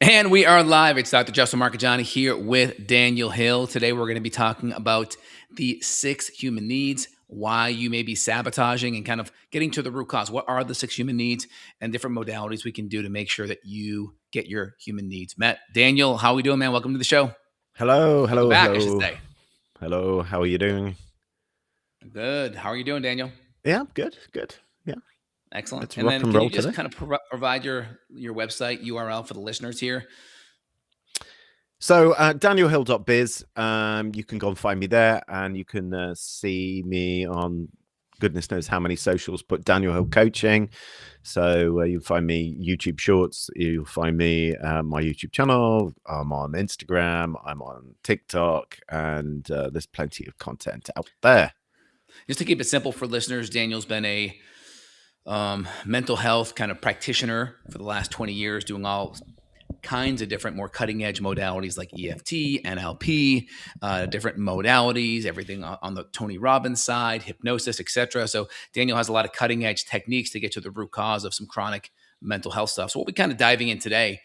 And we are live. It's Dr. Justin Marcagiani here with Daniel Hill. Today, we're going to be talking about the 6 human needs, why you may be sabotaging, and kind of getting to the root cause. What are the 6 human needs and different modalities we can do to make sure that you get your human needs met? Daniel, how are we doing, man? Welcome to the show. Hello. Welcome back, I should say. Hello. How are you doing? Good. How are you doing, Daniel? Yeah, good. Yeah. Excellent. Let's And rock then and can roll you just today. kind of provide your website URL for the listeners here? So danielhill.biz, you can go and find me there, and you can see me on goodness knows how many socials, but Daniel Hill Coaching. So you'll find me YouTube Shorts, you'll find me my YouTube channel, I'm on Instagram, I'm on TikTok, and there's plenty of content out there. Just to keep it simple for listeners, Daniel's been a mental health kind of practitioner for the last 20 years, doing all kinds of different, more cutting edge modalities like EFT, NLP, different modalities, everything on the Tony Robbins side, hypnosis, etc. So Daniel has a lot of cutting edge techniques to get to the root cause of some chronic mental health stuff. So we'll be kind of diving in today.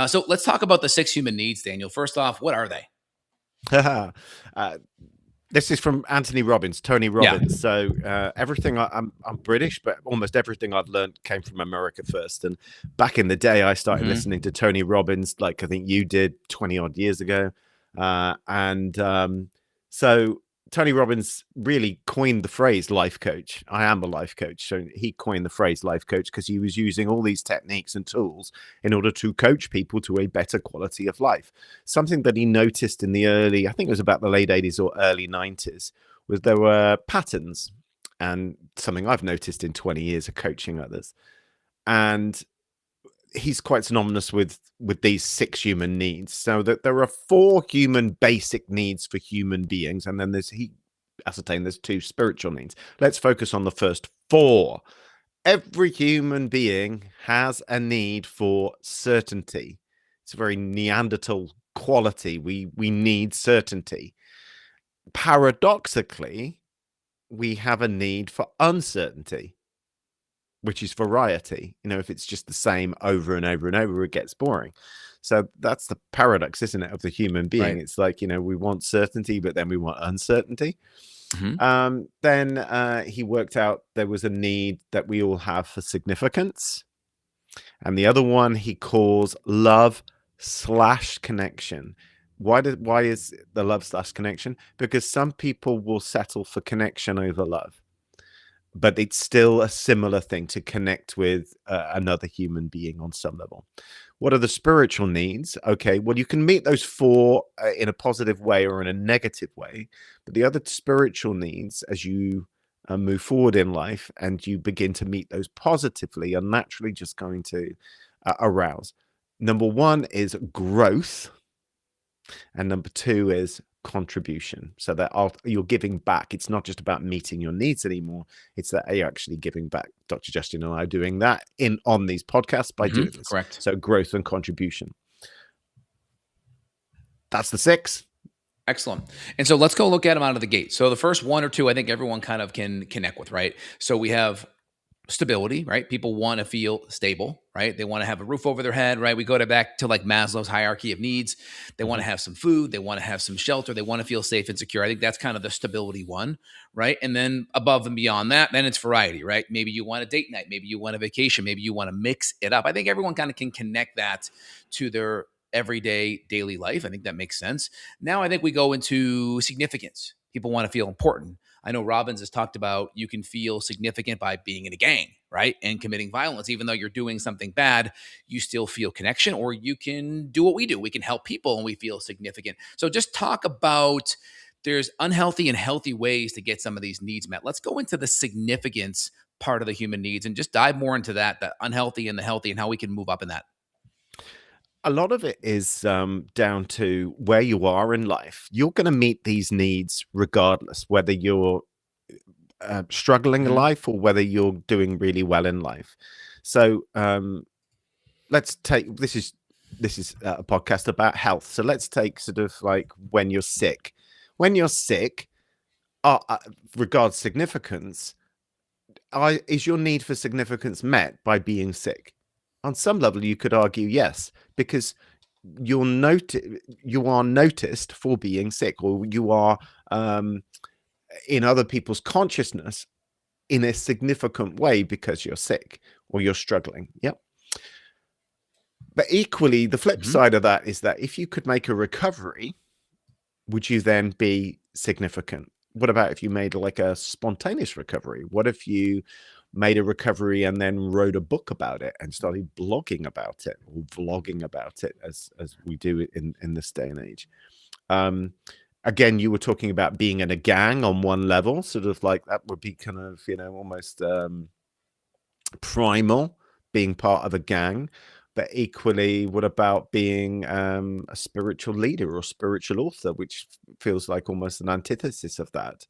So let's talk about the 6 human needs, Daniel. First off, what are they? This is from Tony Robbins. So everything I'm British, but almost everything I've learned came from America first. And back in the day, I started listening to Tony Robbins, like I think you did 20 odd years ago. So Tony Robbins really coined the phrase life coach. I am a life coach. So he coined the phrase life coach because he was using all these techniques and tools in order to coach people to a better quality of life. Something that he noticed in the early, I think it was about the late 80s or early 90s, was there were patterns, and something I've noticed in 20 years of coaching others. And he's quite synonymous with these 6 human needs. So that there are 4 human basic needs for human beings, and then he ascertained there's 2 spiritual needs. Let's focus on the first 4. Every human being has a need for certainty. It's a very Neanderthal quality. We need certainty. Paradoxically, we have a need for uncertainty, which is variety. You know, if it's just the same over and over and over, it gets boring. So that's the paradox, isn't it, of the human being? Right. It's like, you know, we want certainty, but then we want uncertainty. Then he worked out there was a need that we all have for significance. And the other one he calls love/connection. Why is the love/connection? Because some people will settle for connection over love. But it's still a similar thing to connect with another human being on some level. What are the spiritual needs? Okay, well, you can meet those 4 in a positive way or in a negative way. But the other spiritual needs, as you move forward in life and you begin to meet those positively, are naturally just going to arouse. Number 1 is growth. And number 2 is contribution, so that you're giving back. It's not just about meeting your needs anymore, it's that you're actually giving back. Dr. Justin and I are doing that on these podcasts by doing this. Correct. So growth and contribution. That's the 6. Excellent. And so let's go look at them out of the gate. So the first 1 or 2, I think everyone kind of can connect with, right? So we have stability, right? People want to feel stable, right? They want to have a roof over their head, right? We go back to like Maslow's hierarchy of needs. They want to have some food. They want to have some shelter. They want to feel safe and secure. I think that's kind of the stability one, right? And then above and beyond that, then it's variety, right? Maybe you want a date night. Maybe you want a vacation. Maybe you want to mix it up. I think everyone kind of can connect that to their everyday daily life. I think that makes sense. Now I think we go into significance. People want to feel important. I know Robbins has talked about you can feel significant by being in a gang, right? And committing violence. Even though you're doing something bad, you still feel connection, or you can do what we do. We can help people and we feel significant. So just talk about there's unhealthy and healthy ways to get some of these needs met. Let's go into the significance part of the human needs and just dive more into that, the unhealthy and the healthy, and how we can move up in that. A lot of it is down to where you are in life. You're going to meet these needs regardless, whether you're struggling in life or whether you're doing really well in life. So let's take this is a podcast about health. So let's take sort of like when you're sick. When you're sick, regards significance, is your need for significance met by being sick? On some level, you could argue yes, because you are noticed for being sick, or you are in other people's consciousness in a significant way because you're sick or you're struggling. Yep. But equally, the flip Mhm. side of that is that if you could make a recovery, would you then be significant? What about if you made like a spontaneous recovery? What if you made a recovery and then wrote a book about it and started blogging about it, or vlogging about it, as we do in this day and age? Um, Again, you were talking about being in a gang on one level, sort of like that would be kind of, almost primal, being part of a gang. But equally, what about being a spiritual leader or spiritual author, which feels like almost an antithesis of that?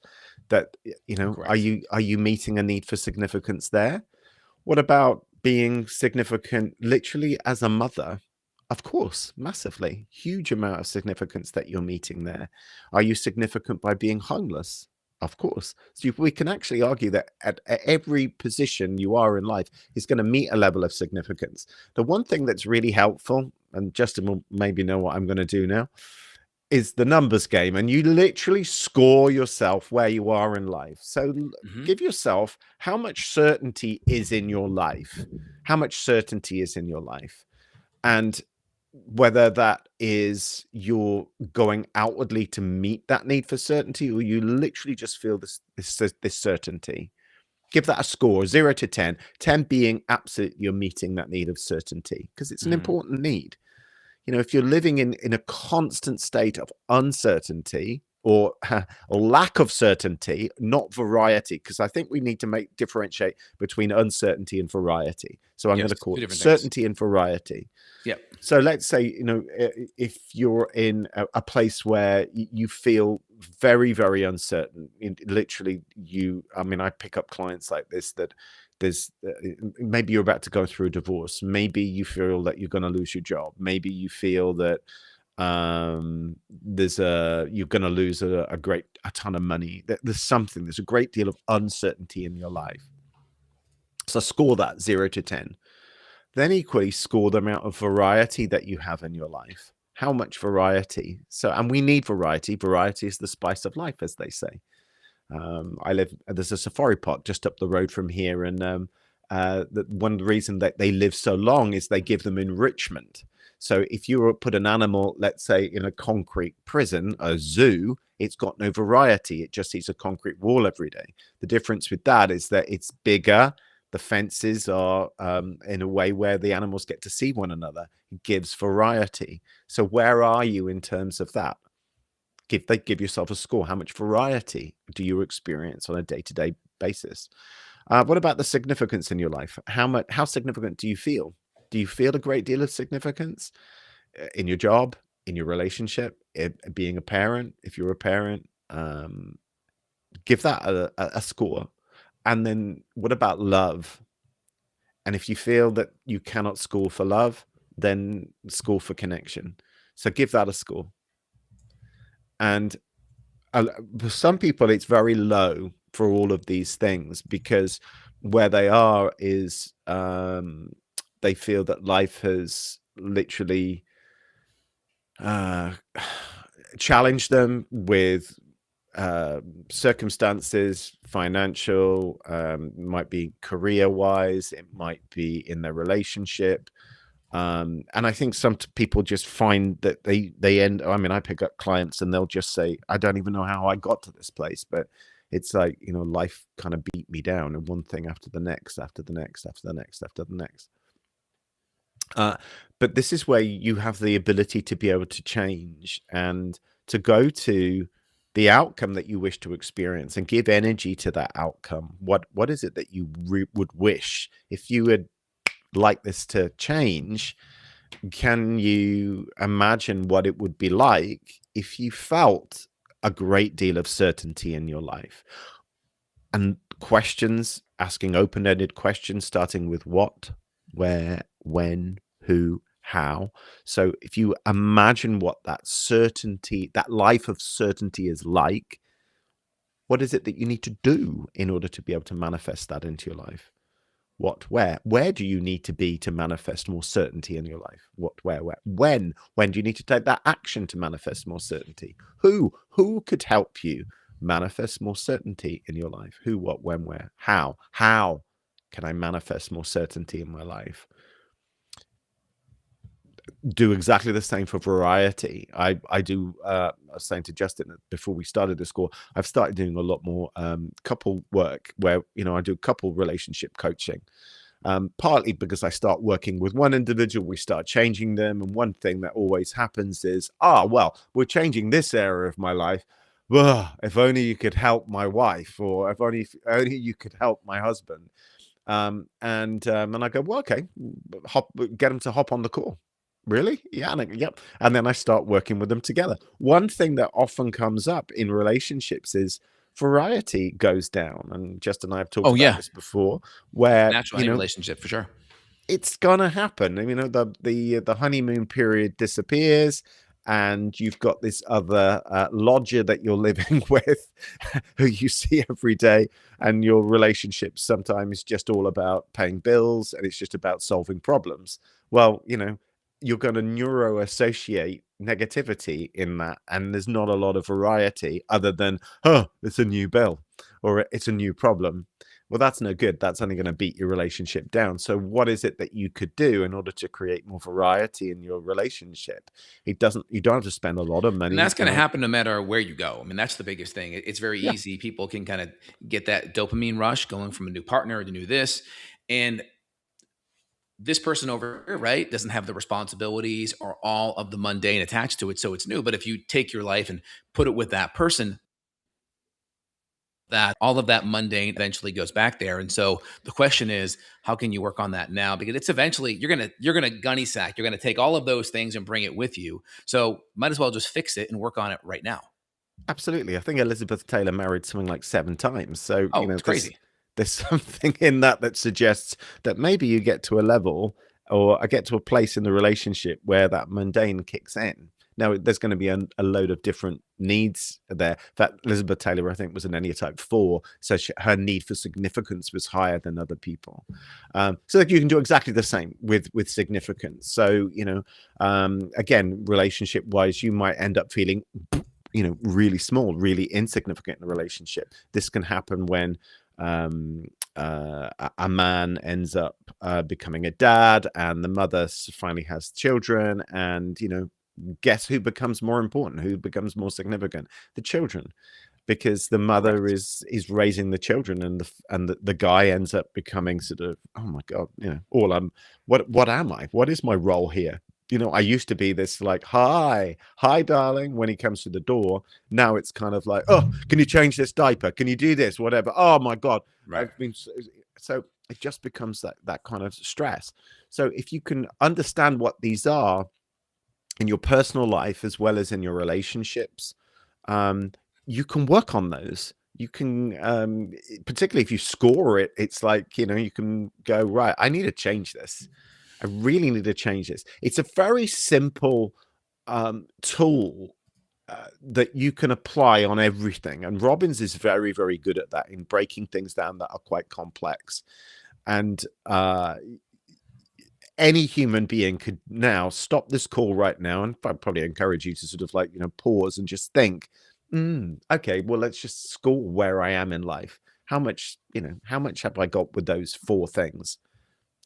That, Correct. are you meeting a need for significance there? What about being significant literally as a mother? Of course, massively. Huge amount of significance that you're meeting there. Are you significant by being homeless? Of course. So we can actually argue that at every position you are in life is going to meet a level of significance. The one thing that's really helpful, and Justin will maybe know what I'm going to do now, is the numbers game, and you literally score yourself where you are in life. So Mhm. give yourself how much certainty is in your life, how much certainty is in your life, and whether that is you're going outwardly to meet that need for certainty, or you literally just feel this certainty. Give that a score, 0 to 10, 10 being absolute you're meeting that need of certainty, because it's an Mhm. important need. If you're living in a constant state of uncertainty, or lack of certainty, not variety, because I think we need to differentiate between uncertainty and variety. So I'm going Yes, to call 2 it different things. certainty and variety. Yep. So let's say, if you're in a place where you feel very, very uncertain, literally I mean, I pick up clients like this, that there's maybe you're about to go through a divorce. Maybe you feel that you're going to lose your job. Maybe you feel that you're going to lose a ton of money. There's a great deal of uncertainty in your life. So score that 0 to 10. Then equally score the amount of variety that you have in your life. How much variety? And we need variety. Variety is the spice of life, as they say. There's a safari park just up the road from here, and one of the reasons that they live so long is they give them enrichment. So if you put an animal, let's say, in a concrete prison, a zoo, it's got no variety. It just sees a concrete wall every day. The difference with that is that it's bigger. The fences are in a way where the animals get to see one another. It gives variety. So where are you in terms of that? Give yourself a score. How much variety do you experience on a day-to-day basis? What about the significance in your life? How significant do you feel? Do you feel a great deal of significance in your job, in your relationship, being a parent? If you're a parent, give that a score. And then what about love? And if you feel that you cannot score for love, then score for connection. So give that a score. And for some people, it's very low for all of these things, because where they are is they feel that life has literally uh, challenged them with circumstances, financial, might be career wise, it might be in their relationship. And I think some people just find that they end. I mean, I pick up clients and they'll just say, I don't even know how I got to this place, but it's like, life kind of beat me down, and one thing after the next, after the next, after the next, after the next. But this is where you have the ability to be able to change and to go to the outcome that you wish to experience and give energy to that outcome. What is it that you would wish if you would like this to change? Can you imagine what it would be like if you felt a great deal of certainty in your life? And questions, asking open-ended questions, starting with what, where, when, who, how. So if you imagine what that certainty, that life of certainty is like, what is it that you need to do in order to be able to manifest that into your life? What, where do you need to be to manifest more certainty in your life? What, where, when do you need to take that action to manifest more certainty? Who could help you manifest more certainty in your life? Who, what, when, where, how can I manifest more certainty in my life? Do exactly the same for variety. I do. I was saying to Justin before we started this call, I've started doing a lot more couple work where I do couple relationship coaching. Partly because I start working with one individual, we start changing them, and one thing that always happens is, well, we're changing this area of my life. Ugh, if only you could help my wife, or if only you could help my husband. And I go, well, okay, get them to hop on the call. Really? Yeah. Yep. And then I start working with them together. One thing that often comes up in relationships is variety goes down. And Justin and I have talked Oh about yeah, this before, where, natural any relationship for sure. it's gonna happen. The honeymoon period disappears, and you've got this other lodger that you're living with, who you see every day, and your relationship sometimes just all about paying bills, and it's just about solving problems. Well, you're going to neuro associate negativity in that, and there's not a lot of variety other than, oh, it's a new bill or it's a new problem. Well, that's no good. That's only going to beat your relationship down. So what is it that you could do in order to create more variety in your relationship? You don't have to spend a lot of And money. that's going to happen no matter where you go. I mean, that's the biggest thing. It's very Yeah, easy. People can kind of get that dopamine rush going from a new partner to new this. And this person over here, right, doesn't have the responsibilities or all of the mundane attached to it. So it's new. But if you take your life and put it with that person, that all of that mundane eventually goes back there. And so the question is, how can you work on that now? Because it's eventually you're gonna gunny sack. You're gonna take all of those things and bring it with you. So might as well just fix it and work on it right now. absolutely. I think Elizabeth Taylor married something like 7 times. So, Oh, it's crazy. there's something in that suggests that maybe you get to a level, or I get to a place in the relationship where that mundane kicks in. Now, there's going to be a load of different needs there. That Elizabeth Taylor, I think, was an Enneatype 4, so her need for significance was higher than other people. So like, you can do exactly the same with significance. So, again, relationship wise, you might end up feeling really small, really insignificant in a relationship. This can happen when a man ends up becoming a dad, and the mother finally has children, and guess who becomes more important, who becomes more significant? The children, because the mother Correct. is raising the children, and the guy ends up becoming sort of, oh my god, all I'm what am I, what is my role here? I used to be this like, hi darling, when he comes to the door. Now it's kind of like, oh, can you change this diaper, can you do this, whatever, oh my god, Right. I've been so it just becomes that kind of stress. So if you can understand what these are in your personal life as well as in your relationships, um, you can work on those. You can, particularly if you score it, it's like, you can go, right, I need to change this. I really need to change this. It's a very simple tool that you can apply on everything. And Robbins is very, very good at that, in breaking things down that are quite complex. And any human being could now stop this call right now, and I'd probably encourage you to sort of like, pause and just think, okay, well, let's just score where I am in life. How much have I got with those four things?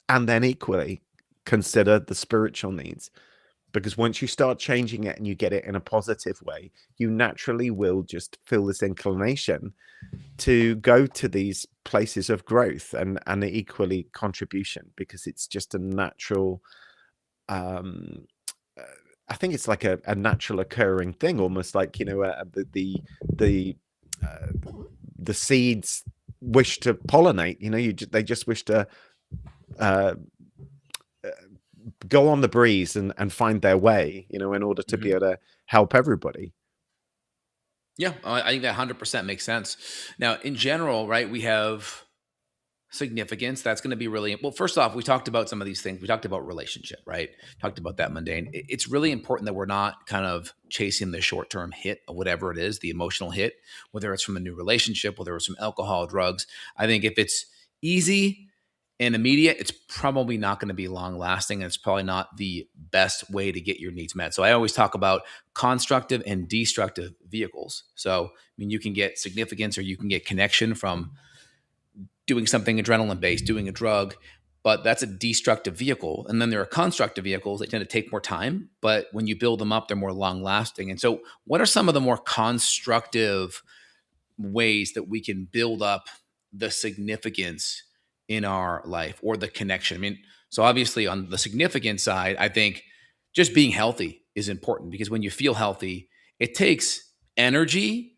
And then equally consider the spiritual needs. Because once you start changing it and you get it in a positive way, you naturally will just feel this inclination to go to these places of growth and equally contribution, because it's just a natural, um uh, I think it's like a natural occurring thing, almost like, the uh, the seeds wish to pollinate. They just wish to uh, uh, go on the breeze and find their way, in order to be Mhm. able to help everybody. Yeah, I think that 100% makes sense. Now, in general, right, we have significance. That's going to be really well. First off, we talked about some of these things. We talked about relationship, right? Talked about that mundane. It's really important that we're not kind of chasing the short term hit of whatever it is, the emotional hit, whether it's from a new relationship, whether it's from alcohol, drugs. I think if it's easy and immediate, it's probably not going to be long lasting. And it's probably not the best way to get your needs met. So I always talk about constructive and destructive vehicles. So, I mean, you can get significance or you can get connection from doing something adrenaline based, doing a drug, but that's a destructive vehicle. And then there are constructive vehicles that tend to take more time, but when you build them up, they're more long lasting. And so, what are some of the more constructive ways that we can build up the significance in our life or the connection? I mean, so obviously on the significant side, I think just being healthy is important because when you feel healthy, it takes energy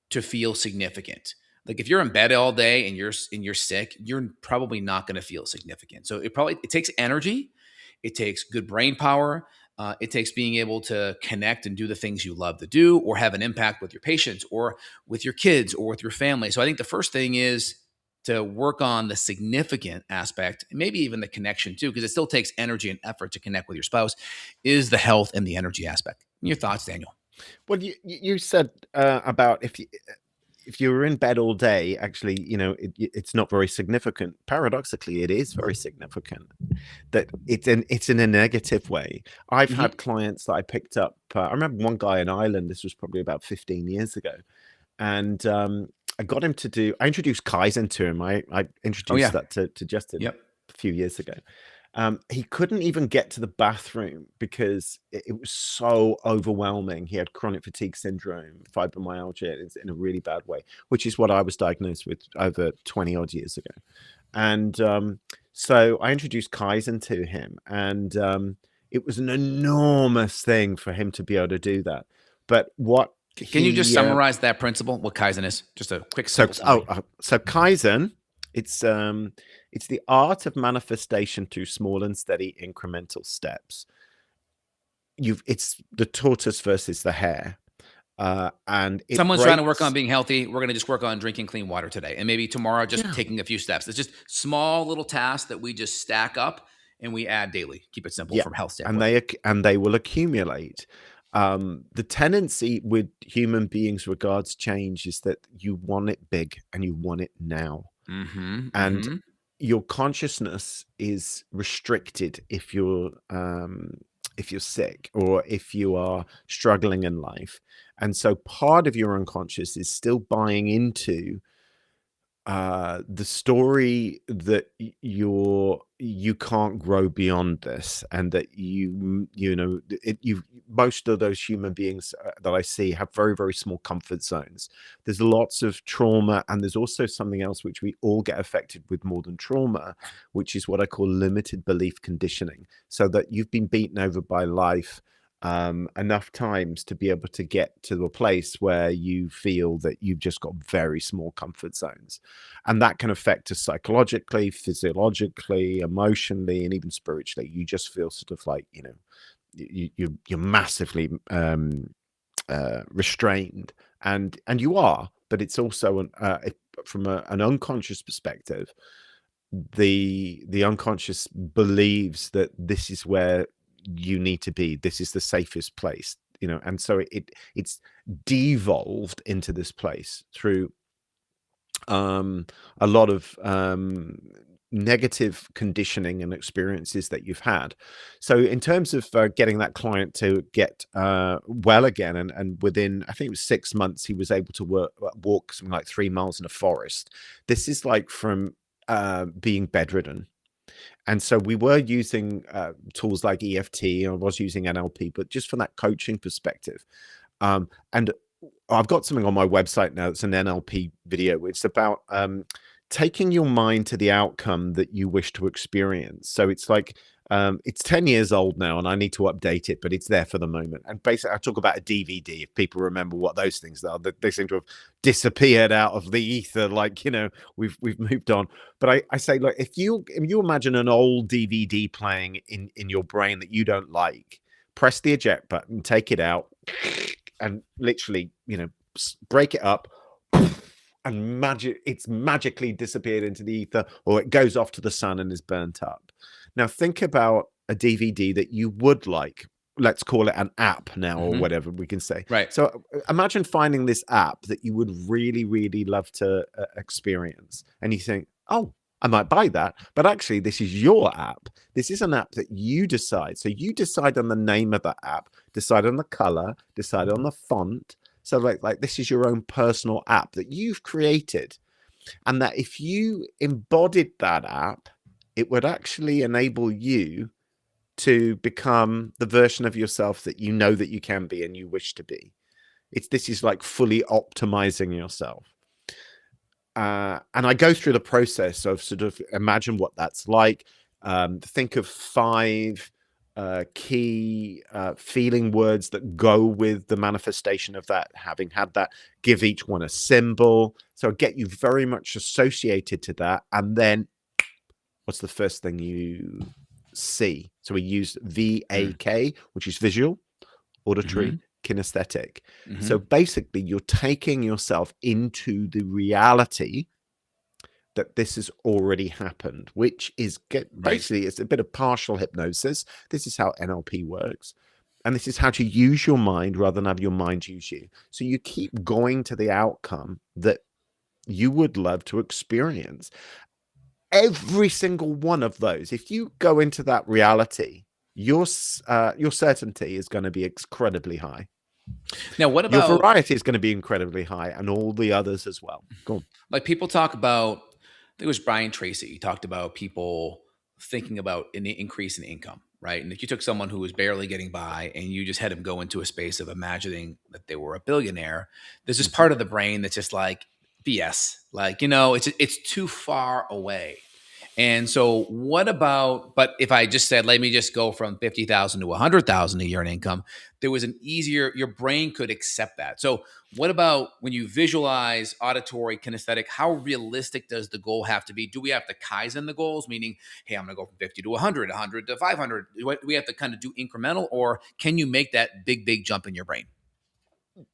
to feel significant. Like if you're in bed all day and you're sick, you're probably not going to feel significant. So it takes energy, it takes good brain power, it takes being able to connect and do the things you love to do, or have an impact with your patients, or with your kids, or with your family. So I think the first thing is to work on the significant aspect, and maybe even the connection too, because it still takes energy and effort to connect with your spouse. Is the health and the energy aspect? Your thoughts, Daniel? Well, you said about if you were in bed all day, actually, it's not very significant. Paradoxically, it is very significant. That it's in a negative way. I've Mm-hmm. had clients that I picked up. I remember one guy in Ireland. This was probably about 15 years ago, and I got him to do. I introduced Kaizen to him. I Oh introduced yeah. that to Justin Yep. a few years ago. He couldn't even get to the bathroom because it was so overwhelming. He had chronic fatigue syndrome, fibromyalgia in a really bad way, which is what I was diagnosed with over 20 odd years ago. And so I introduced Kaizen to him, and it was an enormous thing for him to be able to do that. But what Can you just he summarize that principle? What Kaizen is? Just a quick, so simple summary. so Kaizen, it's the art of manifestation through small and steady incremental steps. It's the tortoise versus the hare, and it Someone's trying to work on breaks. being healthy. We're going to just work on drinking clean water today. And maybe tomorrow, just Yeah, taking a few steps. It's just small little tasks that we just stack up and we add daily. Keep it simple yeah, from a health and standpoint. they will accumulate. The tendency with human beings regards change is that you want it big and you want it now. Mm-hmm. And Mm-hmm. your consciousness is restricted if you're sick or if you are struggling in life. And so part of your unconscious is still buying into the story that you can't grow beyond this, and that you most of those human beings that I see have very, very small comfort zones. There's lots of trauma, and there's also something else which we all get affected with more than trauma, which is what I call limited belief conditioning. So that you've been beaten over by life enough times to be able to get to a place where you feel that you've just got very small comfort zones, and that can affect us psychologically, physiologically, emotionally, and even spiritually. You just feel sort of like you're massively restrained, and you are, but it's also from an unconscious perspective, the unconscious believes that this is where you need to be. This is the safest place, and so it's devolved into this place through a lot of negative conditioning and experiences that you've had. So in terms of getting that client to get well again, and within, I think it was 6 months, he was able to walk something like 3 miles in a forest. This is like from being bedridden. And so we were using tools like EFT, and I was using NLP, but just from that coaching perspective. And I've got something on my website now. It's an NLP video. It's about taking your mind to the outcome that you wish to experience. So it's like, it's 10 years old now, and I need to update it, but it's there for the moment. And basically, I talk about a DVD. If people remember what those things are, they seem to have disappeared out of the ether. Like, we've moved on. But I say, look, if you imagine an old DVD playing in your brain that you don't like, press the eject button, take it out, and literally, break it up, and it's magically disappeared into the ether, or it goes off to the sun and is burnt up. Now think about a DVD that you would like. Let's call it an app now, or Mm-hmm. whatever we can say. Right. So imagine finding this app that you would really, really love to experience, and you think, oh, I might buy that, but actually this is your app. This is an app that you decide. So you decide on the name of that app, decide on the color, decide on the font. So like this is your own personal app that you've created. And that if you embodied that app, it would actually enable you to become the version of yourself that you know that you can be and you wish to be. This is like fully optimizing yourself. And I go through the process of sort of imagine what that's like. Think of 5 key feeling words that go with the manifestation of that, having had that, give each one a symbol. So get you very much associated to that. And then what's the first thing you see? So we use VAK, which is visual, auditory, kinesthetic. So basically you're taking yourself into the reality that this has already happened, which is basically it's a bit of partial hypnosis. This is how NLP works. And this is how to use your mind rather than have your mind use you. So you keep going to the outcome that you would love to experience. Every single one of those, if you go into that reality, your certainty is going to be incredibly high. Now, what Your about, variety is going to be incredibly high, and all the others as well. Go on. like, people talk about, I think it was Brian Tracy, he talked about people thinking about an increase in income, right? And if you took someone who was barely getting by and you just had them go into a space of imagining that they were a billionaire, there's this part of the brain that's just like BS, like, it's too far away. And so what about, but if I just said, let me just go from 50,000 to 100,000 a year in income, there was an easier, your brain could accept that. So what about when you visualize auditory, kinesthetic, how realistic does the goal have to be? Do we have to Kaizen the goals? Meaning, hey, I'm going to go from 50 to 100, 100 to 500. Do we have to kind of do incremental, or can you make that big, big jump in your brain?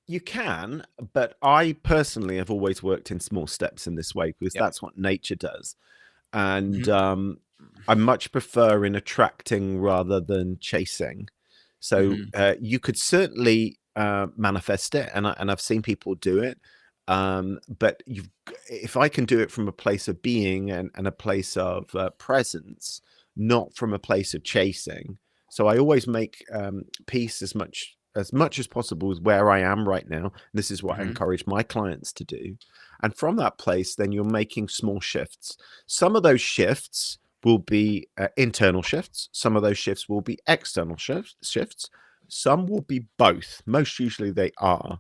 You can, but I personally have always worked in small steps in this way because Yep. that's what nature does. And I much prefer in attracting rather than chasing. So you could certainly manifest it, and I've seen people do it. But if I can do it from a place of being and a place of presence, not from a place of chasing. So I always make peace as much as possible with where I am right now. This is what I encourage my clients to do. And from that place, then you're making small shifts. Some of those shifts will be internal shifts. Some of those shifts will be external shifts. Some will be both. Most usually they are.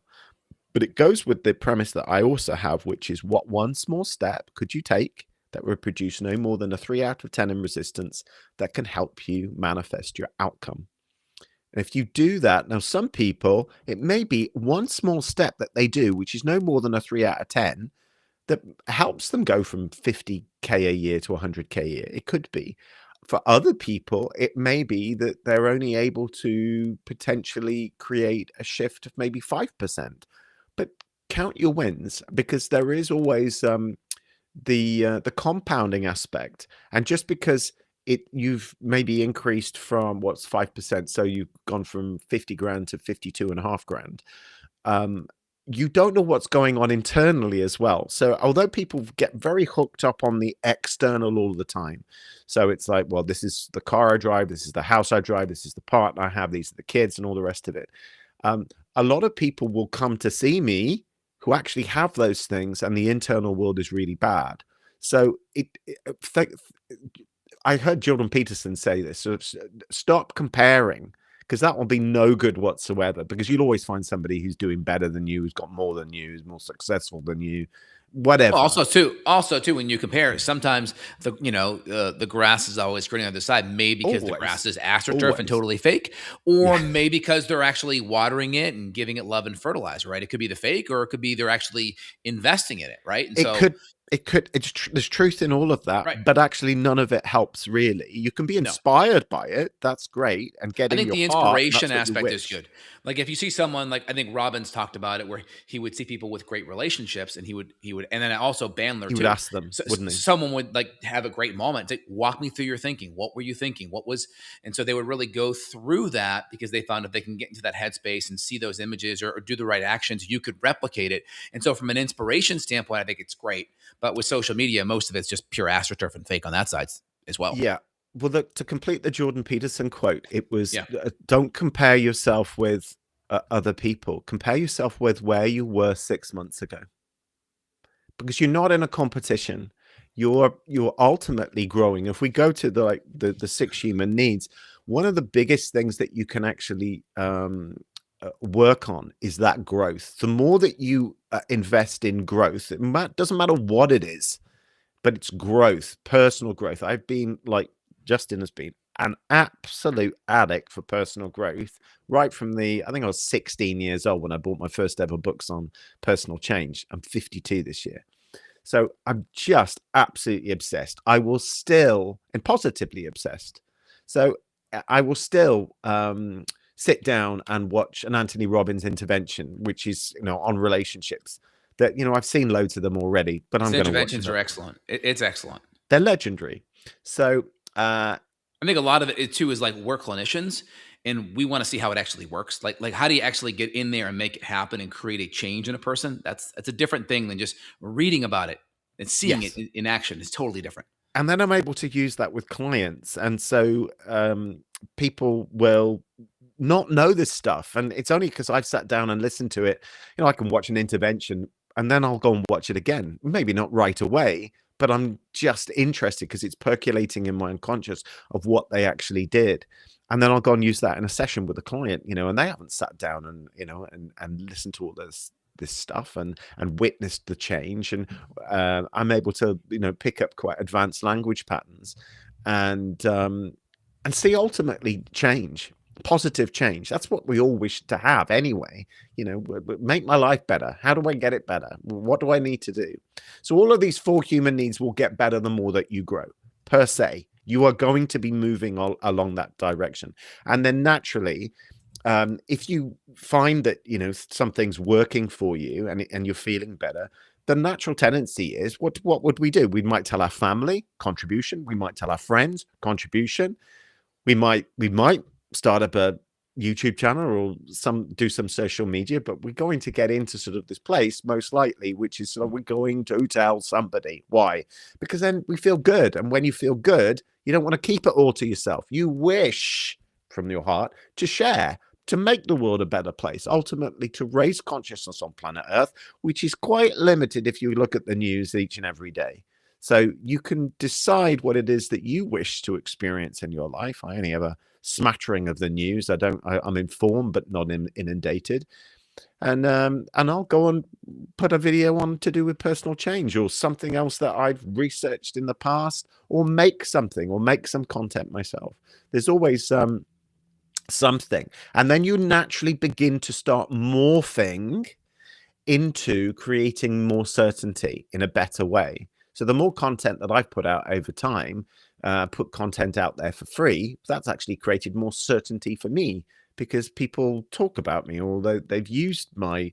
But it goes with the premise that I also have, which is what one small step could you take that would produce no more than a 3 out of 10 in resistance that can help you manifest your outcome. And if you do that, now some people, it may be one small step that they do, which is no more than a 3 out of 10, that helps them go from 50K a year to 100K a year. It could be. For other people, it may be that they're only able to potentially create a shift of maybe 5%. But count your wins, because there is always the compounding aspect. And just because you've maybe increased from what's 5%, so you've gone from 50 grand to 52.5 grand. You don't know what's going on internally as well. So although people get very hooked up on the external all the time, so it's like, well, this is the car I drive, this is the house I drive, this is the partner I have, these are the kids and all the rest of it. A lot of people will come to see me who actually have those things, and the internal world is really bad. So I heard Jordan Peterson say this. So stop comparing, because that will be no good whatsoever, because you'll always find somebody who's doing better than you, who's got more than you, who's more successful than you, Well, whatever. also too, when you compare, sometimes the grass is always greener on the other side. Maybe because the grass Always, is astroturf and always. totally fake, Yeah. or maybe because they're actually watering it and giving it love and fertilizer. Right? It could be the fake, or it could be they're actually investing in it. Right? And It so, could there's truth in all of that, right? but actually none of it helps really. You can be No. inspired by it, that's great, and get I in think your the heart, and inspiration that's what you aspect is wish. good. Like if you see someone, like I think Robbins talked about it, where he would see people with great relationships, and he would, and then also Bandler He would too. ask them, So, wouldn't he? someone would like have a great moment. Say, walk me through your thinking. What were you thinking? What was, and so they would really go through that, because they found if they can get into that headspace and see those images, or do the right actions, you could replicate it. And so from an inspiration standpoint, I think it's great. But with social media, most of it's just pure astroturf and fake on that side as well. Yeah. Well, to complete the Jordan Peterson quote, it was, Yeah. don't compare yourself with other people. Compare yourself with where you were 6 months ago, because you're not in a competition. You're ultimately growing. If we go to the 6 human needs, one of the biggest things that you can actually work on is that growth. The more that you invest in growth, doesn't matter what it is, but it's growth, personal growth. I've been, like Justin has been, an absolute addict for personal growth right from I think I was 16 years old when I bought my first ever books on personal change. I'm 52 this year. So I'm just absolutely obsessed. I will still, and positively obsessed. So I will still sit down and watch an Anthony Robbins intervention, which is, on relationships. That, I've seen loads of them already, but His I'm going to watch interventions it. are excellent. It's excellent. They're legendary. So I think a lot of it too is like we're clinicians and we want to see how it actually works. Like how do you actually get in there and make it happen and create a change in a person? That's a different thing than just reading about it and seeing it yes. in action. It's totally different. And then I'm able to use that with clients. And so people will not know this stuff. And it's only because I've sat down and listened to it. I can watch an intervention and then I'll go and watch it again. Maybe not right away, but I'm just interested because it's percolating in my unconscious of what they actually did. And then I'll go and use that in a session with a client, and they haven't sat down and listened to all this stuff and witnessed the change. And I'm able to, pick up quite advanced language patterns and see ultimately change. Positive change. That's what we all wish to have anyway. Make my life better. How do I get it better? What do I need to do? So all of these 4 human needs will get better the more that you grow, per se. You are going to be moving along that direction. And then naturally, if you find that, something's working for you and you're feeling better, the natural tendency is what would we do? We might tell our family, contribution. We might tell our friends, contribution. We might start up a YouTube channel or do some social media, but we're going to get into sort of this place most likely, which is we're going to tell somebody. Why? Because then we feel good. And when you feel good, you don't want to keep it all to yourself. You wish from your heart to share, to make the world a better place, ultimately to raise consciousness on planet Earth, which is quite limited if you look at the news each and every day. So you can decide what it is that you wish to experience in your life. I only have a smattering of the news. I'm informed, but not inundated. And I'll go and put a video on to do with personal change or something else that I've researched in the past, or make some content myself. There's always something. And then you naturally begin to start morphing into creating more certainty in a better way. So the more content that I've put out over time, put content out there for free, that's actually created more certainty for me because people talk about me, or they've used my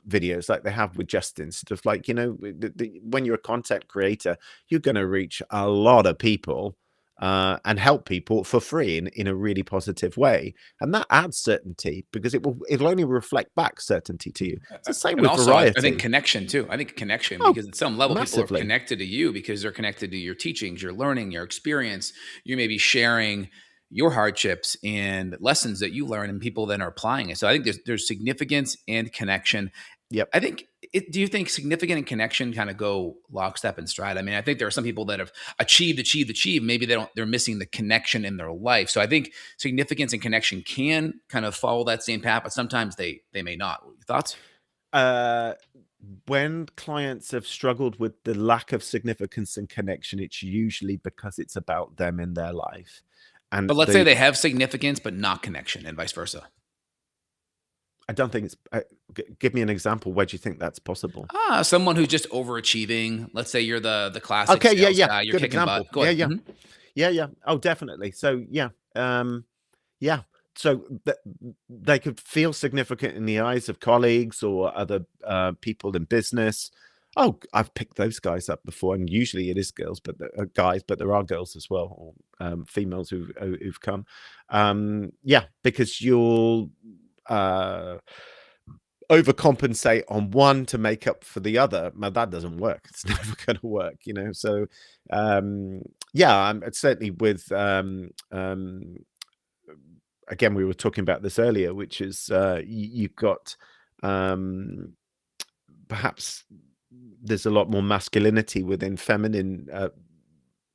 videos like they have with Justin. Sort of like, when you're a content creator, you're going to reach a lot of people and help people for free in a really positive way. And that adds certainty because it'll only reflect back certainty to you. It's the same And with also, I variety. think connection too. I think connection Oh, because at some level, people are massively. connected to you because they're connected to your teachings, your learning, your experience. You may be sharing your hardships and lessons that you learn, and people then are applying it. So I think there's significance and connection. Yep. I think. Do you think significant and connection kind of go lockstep in stride? I mean, I think there are some people that have achieved. Maybe they're missing the connection in their life. So I think significance and connection can kind of follow that same path, but sometimes they may not. Your thoughts? When clients have struggled with the lack of significance and connection, it's usually because it's about them in their life. And But let's say they have significance, but not connection, and vice versa. I don't think it's. Give me an example. Where do you think that's possible? Someone who's just overachieving. Let's say you're the classic Okay, sales yeah. guy. You're Good kicking butt. example. Go Yeah, ahead. yeah. Mhm. Yeah. Oh, definitely. So yeah. Yeah. So they could feel significant in the eyes of colleagues or other people in business. Oh, I've picked those guys up before, and usually it is girls, but guys, but there are girls as well, or females who've come. Yeah, because you'll overcompensate on one to make up for the other. Now that doesn't work. It's never going to work, you know. So yeah, I'm certainly with again, we were talking about this earlier, which is you've got perhaps there's a lot more masculinity within feminine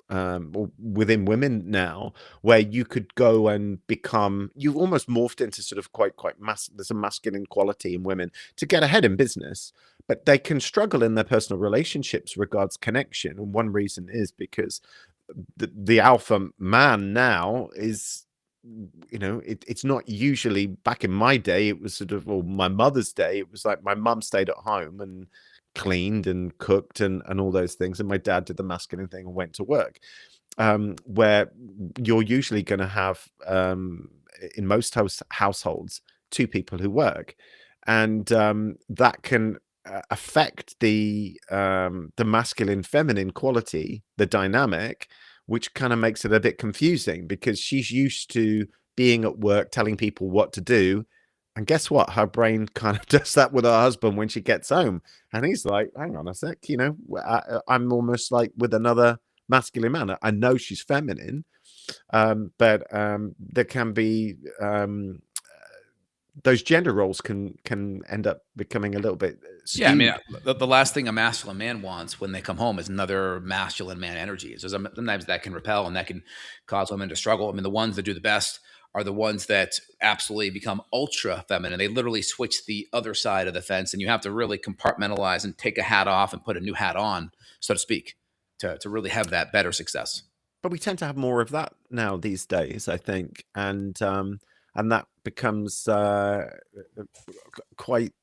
or within women now, where you could go and become, you've almost morphed into sort of quite there's a masculine quality in women to get ahead in business, but they can struggle in their personal relationships regards connection. And one reason is because the alpha man now is, you know, it's not usually, back in my day, it was sort of, well, my mother's day, it was like my mum stayed at home and cleaned and cooked and all those things, and my dad did the masculine thing and went to work. Where you're usually going to have in most households two people who work, and that can affect the masculine feminine quality, the dynamic, which kind of makes it a bit confusing, because she's used to being at work telling people what to do. And guess what? Her brain kind of does that with her husband when she gets home. And he's like, hang on a sec, you know, I'm almost like with another masculine man. I know she's feminine, but there can be those gender roles can end up becoming a little bit Yeah, I mean, skewed. the last thing a masculine man wants when they come home is another masculine man energy. So sometimes that can repel and that can cause women to struggle. I mean, the ones that do the best are the ones that absolutely become ultra feminine. They literally switch the other side of the fence, and you have to really compartmentalize and take a hat off and put a new hat on, so to speak, to really have that better success. But we tend to have more of that now these days, I think, and that becomes quite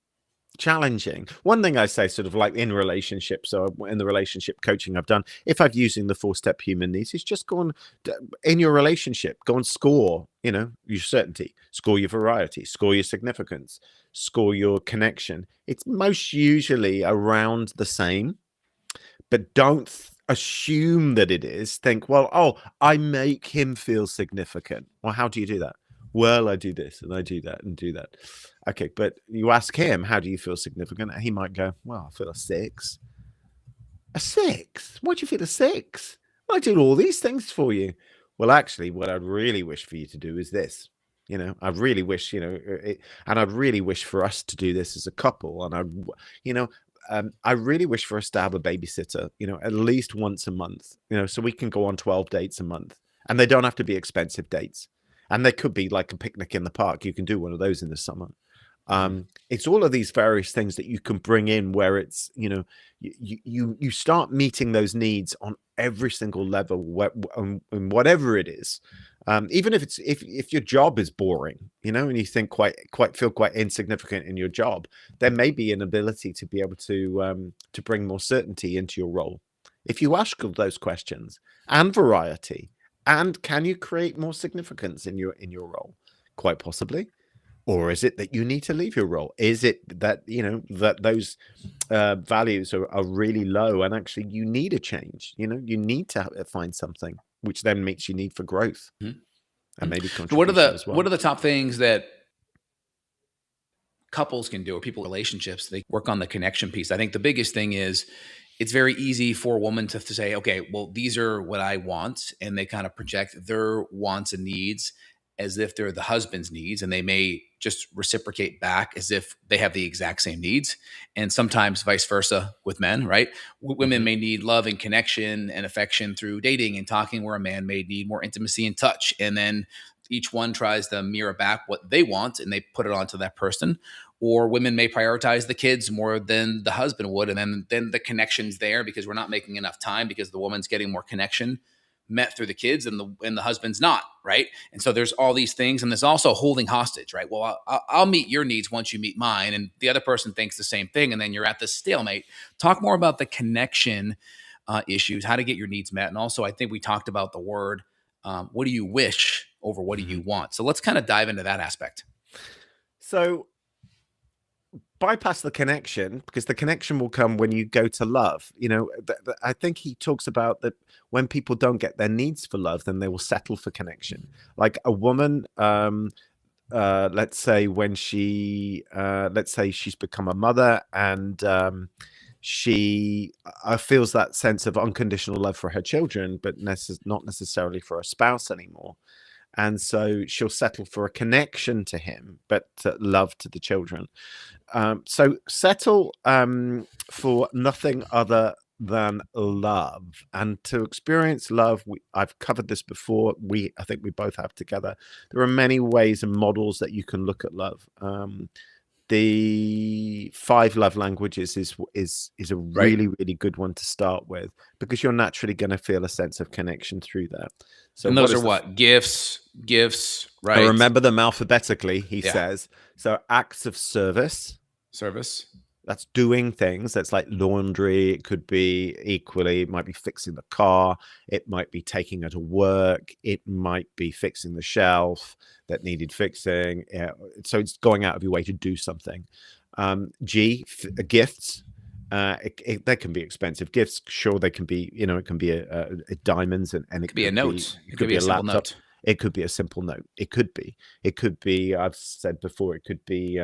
challenging. One thing I say, sort of like in relationships, so in the relationship coaching I've done, if I'm using the 4-step human needs, is just go on in your relationship, go and score, you know, your certainty, score your variety, score your significance, score your connection. It's most usually around the same, but don't assume that it is. Think, well, oh, I make him feel significant. Well, how do you do that? Well, I do this and I do that and do that. Okay, but you ask him, how do you feel significant? And he might go, well, I feel a 6. A 6? Why do you feel a 6? Well, I did all these things for you. Well, actually, what I'd really wish for you to do is this. You know, I really wish, you know, and I'd really wish for us to do this as a couple. And you know, I really wish for us to have a babysitter, you know, at least once a month, you know, so we can go on 12 dates a month, and they don't have to be expensive dates. And they could be like a picnic in the park. You can do one of those in the summer. Mhm. It's all of these various things that you can bring in, where it's, you know, you start meeting those needs on every single level, and whatever it is. Even if it's, if your job is boring, you know, and you think feel quite insignificant in your job, there may be an ability to be able to bring more certainty into your role if you ask all those questions, and variety, and can you create more significance in your role? Quite possibly. Or is it that you need to leave your role? Is it that, you know, that those values are really low, and actually you need a change? You know, you need to find something which then meets your need for growth Mhm. and maybe So what are contribution the as what well. are the top things that couples can do, or people in relationships, they work on the connection piece? I think the biggest thing is it's very easy for a woman to say, okay, well, these are what I want. And they kind of project their wants and needs as if they're the husband's needs. And they may just reciprocate back as if they have the exact same needs. And sometimes vice versa with men, right? Women Hmm. may need love and connection and affection through dating and talking, where a man may need more intimacy and touch. And then each one tries to mirror back what they want and they put it onto that person. Or women may prioritize the kids more than the husband would, and then the connection's there because we're not making enough time because the woman's getting more connection met through the kids, and the husband's not, right? And so there's all these things, and there's also holding hostage, right? Well, I'll meet your needs once you meet mine, and the other person thinks the same thing, and then you're at this stalemate. Talk more about the connection issues, how to get your needs met, and also I think we talked about the word, what do you wish over what do you Hmm. want? So let's kind of dive into that aspect. So bypass the connection, because the connection will come when you go to love. You know, I think he talks about that when people don't get their needs for love, then they will settle for connection. Like a woman, let's say when she let's say she's become a mother, and she feels that sense of unconditional love for her children, but not necessarily for a spouse anymore. And so she'll settle for a connection to him, but love to the children. So settle for nothing other than love. And to experience love, I've covered this before. I think we both have together. There are many ways and models that you can look at love. The 5 love languages is a Right. really good one to start with, because you're naturally going to feel a sense of connection through that. So And what those are is the what? Gifts, I right? remember them alphabetically, he Yeah. says. So acts of service, Service. that's doing things. That's like laundry. It could be equally, it might be fixing the car. It might be taking her to work. It might be fixing the shelf that needed fixing. Yeah. So it's going out of your way to do something. Gifts. They can be expensive gifts. Sure, they can be, it can be a diamonds, and It it could be a could be, note. It it could could be be a a simple laptop. note. It could be a simple note. It could be, I've said before, it could be,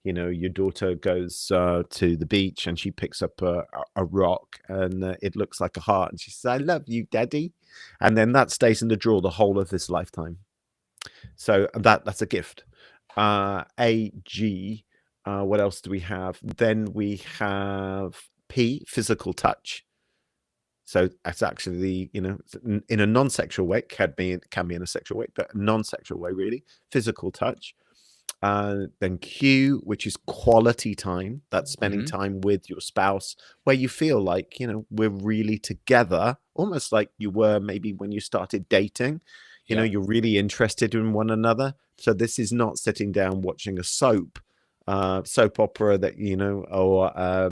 your daughter goes to the beach and she picks up a rock, and it looks like a heart, and she says, "I love you, Daddy," and then that stays in the drawer the whole of this lifetime. So that's a gift. AG. What else do we have? Then we have P, physical touch. So that's actually, in a non-sexual way, can be in a sexual way, but non-sexual way, really, physical touch. Then Q, which is quality time. That's spending Hmm. time with your spouse, where you feel like, we're really together, almost like you were maybe when you started dating. Yeah. You're really interested in one another. So this is not sitting down watching a soap opera that, or, a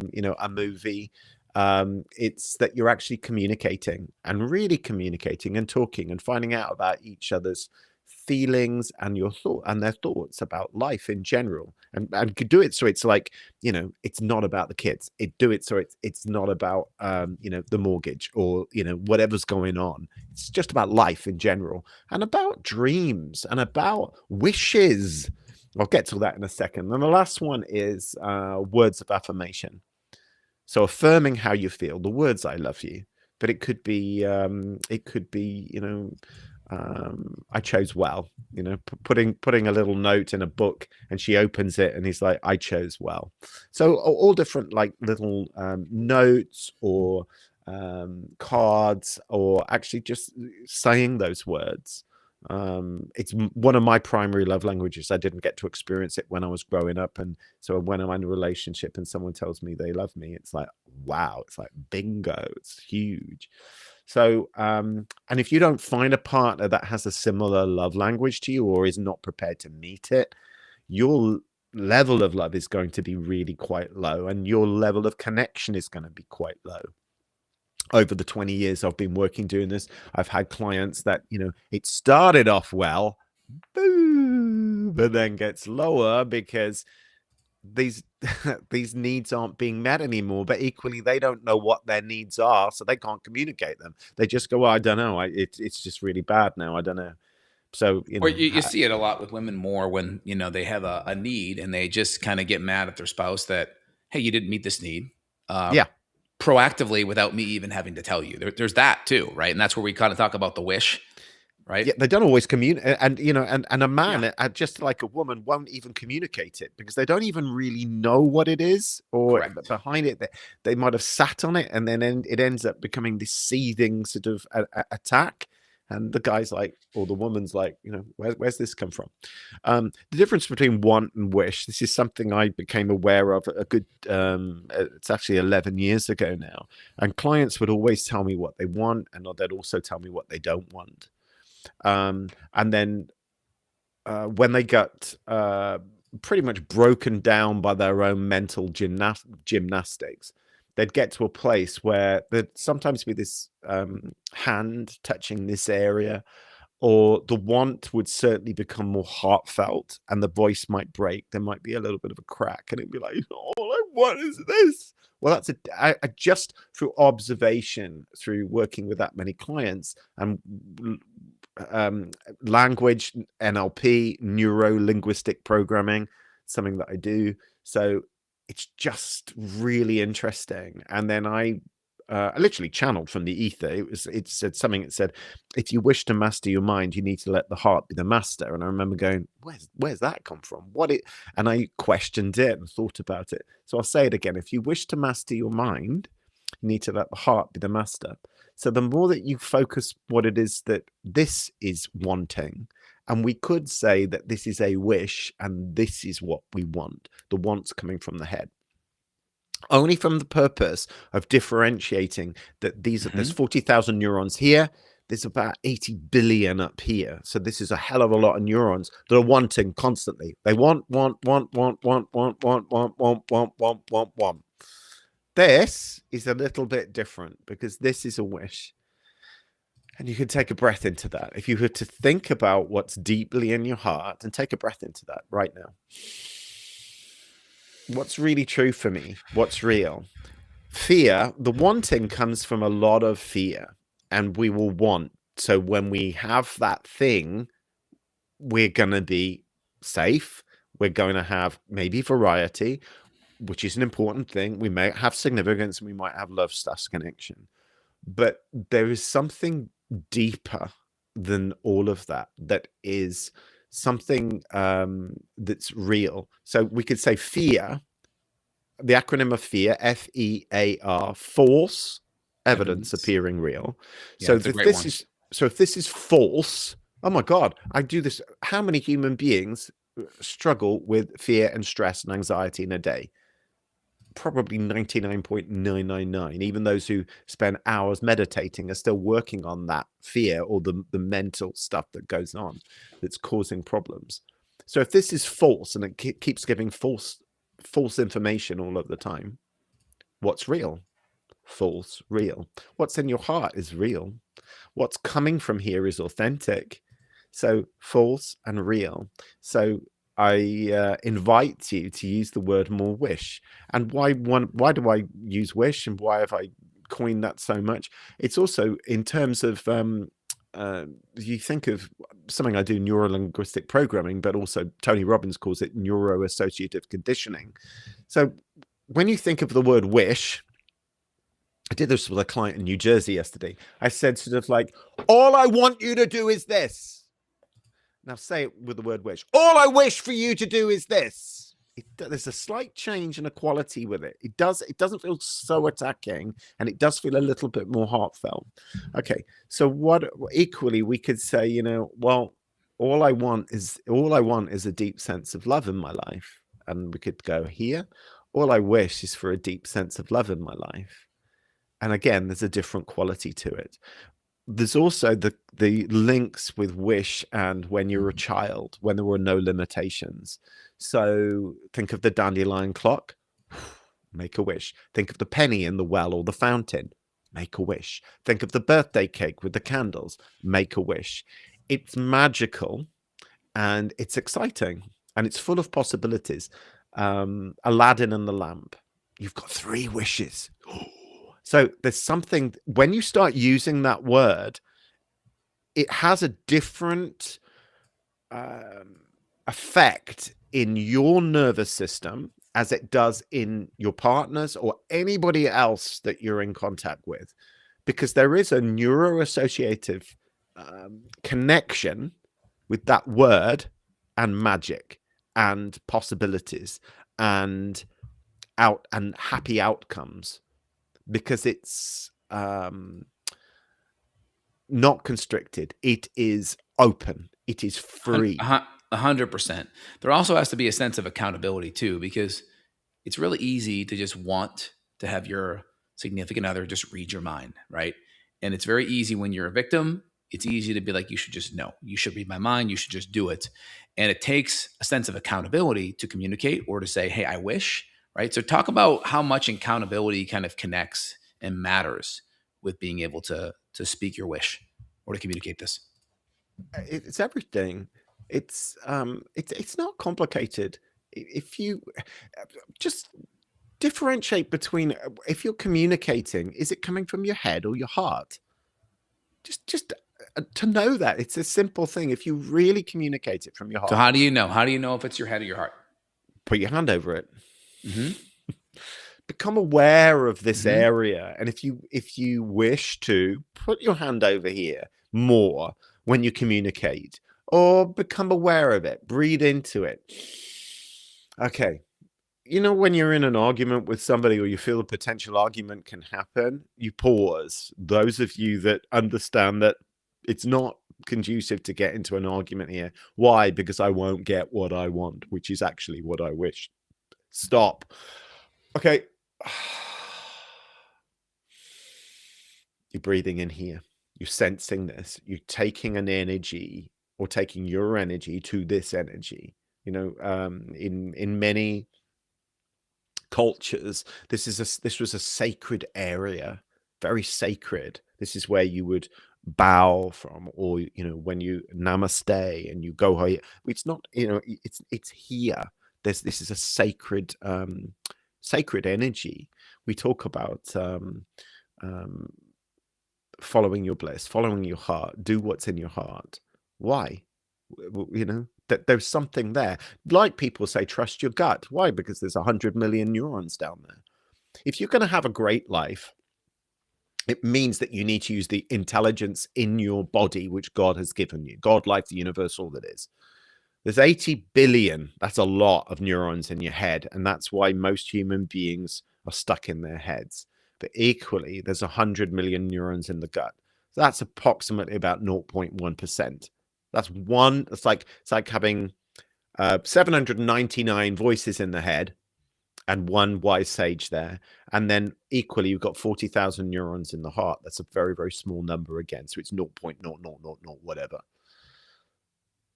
movie. It's that you're actually communicating, and really communicating and talking and finding out about each other's feelings and their thoughts about life in general, and could do it so it's like, it's not about the kids. Do it so it's not about the mortgage, or whatever's going on. It's just about life in general, and about dreams, and about wishes. I'll get to that in a second. And the last one is words of affirmation. So affirming how you feel, the words "I love you," but it could be, I chose well, putting a little note in a book, and she opens it and he's like, "I chose well." So all different, like, little notes, or cards, or actually just saying those words. It's one of my primary love languages. I didn't get to experience it when I was growing up, and so when I'm in a relationship and someone tells me they love me, it's like, wow, it's like bingo, it's huge. So, and if you don't find a partner that has a similar love language to you, or is not prepared to meet it, your level of love is going to be really quite low, and your level of connection is going to be quite low. Over the 20 years I've been working doing this, I've had clients that, it started off well, boo, but then gets lower because these these needs aren't being met anymore. But equally, they don't know what their needs are, so they can't communicate them. They just go, "Well, I don't know. It's just really bad now. I don't know." So, Or you see it a lot with women more when, they have a need and they just kind of get mad at their spouse that, hey, you didn't meet this need. Uh, yeah, Proactively without me even having to tell you. There's that too, right? And that's where we kind of talk about the wish, right? yeah, they don't always communicate, and and a Yeah, man, just like a woman, won't even communicate it, because they don't even really know what it is, or correct. behind it, they might have sat on it, and then it ends up becoming this seething sort of attack. And the guy's like, or the woman's like, where's this come from? The difference between want and wish, this is something I became aware of a good, it's actually 11 years ago now. And clients would always tell me what they want, and they'd also tell me what they don't want. And then when they got pretty much broken down by their own mental gymnastics, they'd get to a place where there'd sometimes be this hand touching this area, or the want would certainly become more heartfelt, and the voice might break. There might be a little bit of a crack, and it'd be like, "All I want is this." Well, I just through observation, through working with that many clients, and um, language, NLP, neuro linguistic programming, something that I do. So it's just really interesting. And then I literally channeled from the ether. It said something. It said, "If you wish to master your mind, you need to let the heart be the master." And I remember going, "Where's that come from? What it?" And I questioned it and thought about it. So I'll say it again: if you wish to master your mind, you need to let the heart be the master. So the more that you focus what it is that this is wanting, and we could say that this is a wish and this is what we want, the wants coming from the head, only from the purpose of differentiating that there's Hmm. 40,000 neurons here. There's about 80 billion up here. So this is a hell of a lot of neurons that are wanting constantly. They want. This is a little bit different because this is a wish. And you can take a breath into that. If you were to think about what's deeply in your heart, and take a breath into that right now. What's really true for me? What's real? Fear, the wanting comes from a lot of fear, and we will want. So when we have that thing, we're going to be safe. We're going to have maybe variety, which is an important thing. We may have significance, and we might have love / connection. But there is something deeper than all of that, that is something that's real. So we could say fear, the acronym of fear, FEAR, false evidence Evidence. appearing real. Yeah, So it's a if great this one. is false, oh my God, I do this. How many human beings struggle with fear and stress and anxiety in a day? Probably 99.999. Even those who spend hours meditating are still working on that fear or the mental stuff that goes on that's causing problems. So if this is false and it keeps giving false information all of the time, what's real? False, real. What's in your heart is real. What's coming from here is authentic. So false and real. So I invite you to use the word more wish. And why do I use wish, and why have I coined that so much? It's also in terms of you think of something I do, neuro-linguistic programming, but also Tony Robbins calls it neuro-associative conditioning. So when you think of the word wish, I did this with a client in New Jersey yesterday. I said sort of like, all I want you to do is this. Now say it with the word wish. All I wish for you to do is this. There's a slight change in a quality with it. It doesn't feel so attacking, and it does feel a little bit more heartfelt. Okay, so what equally we could say, well, all I want is a deep sense of love in my life. And we could go here. All I wish is for a deep sense of love in my life. And again, there's a different quality to it. There's also the links with wish and when you're a child, when there were no limitations. So think of the dandelion clock, make a wish. Think of the penny in the well or the fountain, make a wish. Think of the birthday cake with the candles, make a wish. It's magical and it's exciting and it's full of possibilities. Aladdin and the lamp. You've got 3 wishes. So there's something, when you start using that word, it has a different effect in your nervous system as it does in your partner's or anybody else that you're in contact with, because there is a neuroassociative connection with that word and magic and possibilities and happy outcomes, because it's not constricted. It is open. It is free. 100%. There also has to be a sense of accountability too, because it's really easy to just want to have your significant other just read your mind, right? And it's very easy when you're a victim. It's easy to be like, you should just know, you should read my mind, you should just do it. And it takes a sense of accountability to communicate or to say, hey, I wish, right? So talk about how much accountability kind of connects and matters with being able to speak your wish or to communicate this. It's everything. It's not complicated. If you just differentiate between, if you're communicating, is it coming from your head or your heart? Just to know that it's a simple thing. If you really communicate it from your So heart, how do you know? How do you know if it's your head or your heart? put your hand over it. Mhm. Become aware of this Mhm. area, and if you wish to, put your hand over here more when you communicate, or become aware of it. Breathe into it. Okay. You know, when you're in an argument with somebody or you feel a potential argument can happen, you pause. Those of you that understand that it's not conducive to get into an argument here. Why? Because I won't get what I want, which is actually what I wish. Stop. Okay. You're breathing in here. You're sensing this. You're taking an energy or taking your energy to this energy. You know, in many cultures, this was a sacred area, very sacred. This is where you would bow from, or you know, when you namaste and you go high. It's not, you know, it's here. This is a sacred sacred energy. We talk about um, following your bliss, following your heart. Do what's in your heart. Why? You know, that there's something there. Like people say, trust your gut. Why? Because there's 100 million neurons down there. If you're going to have a great life, it means that you need to use the intelligence in your body, which God has given you. God, life, the universe, all that is. There's 80 billion. That's a lot of neurons in your head. And that's why most human beings are stuck in their heads. But equally, there's 100 million neurons in the gut. So that's approximately about 0.1%. That's one. It's like having 799 voices in the head and one wise sage there. And then equally, you've got 40,000 neurons in the heart. That's a very, very small number again. So it's 0.0000 whatever.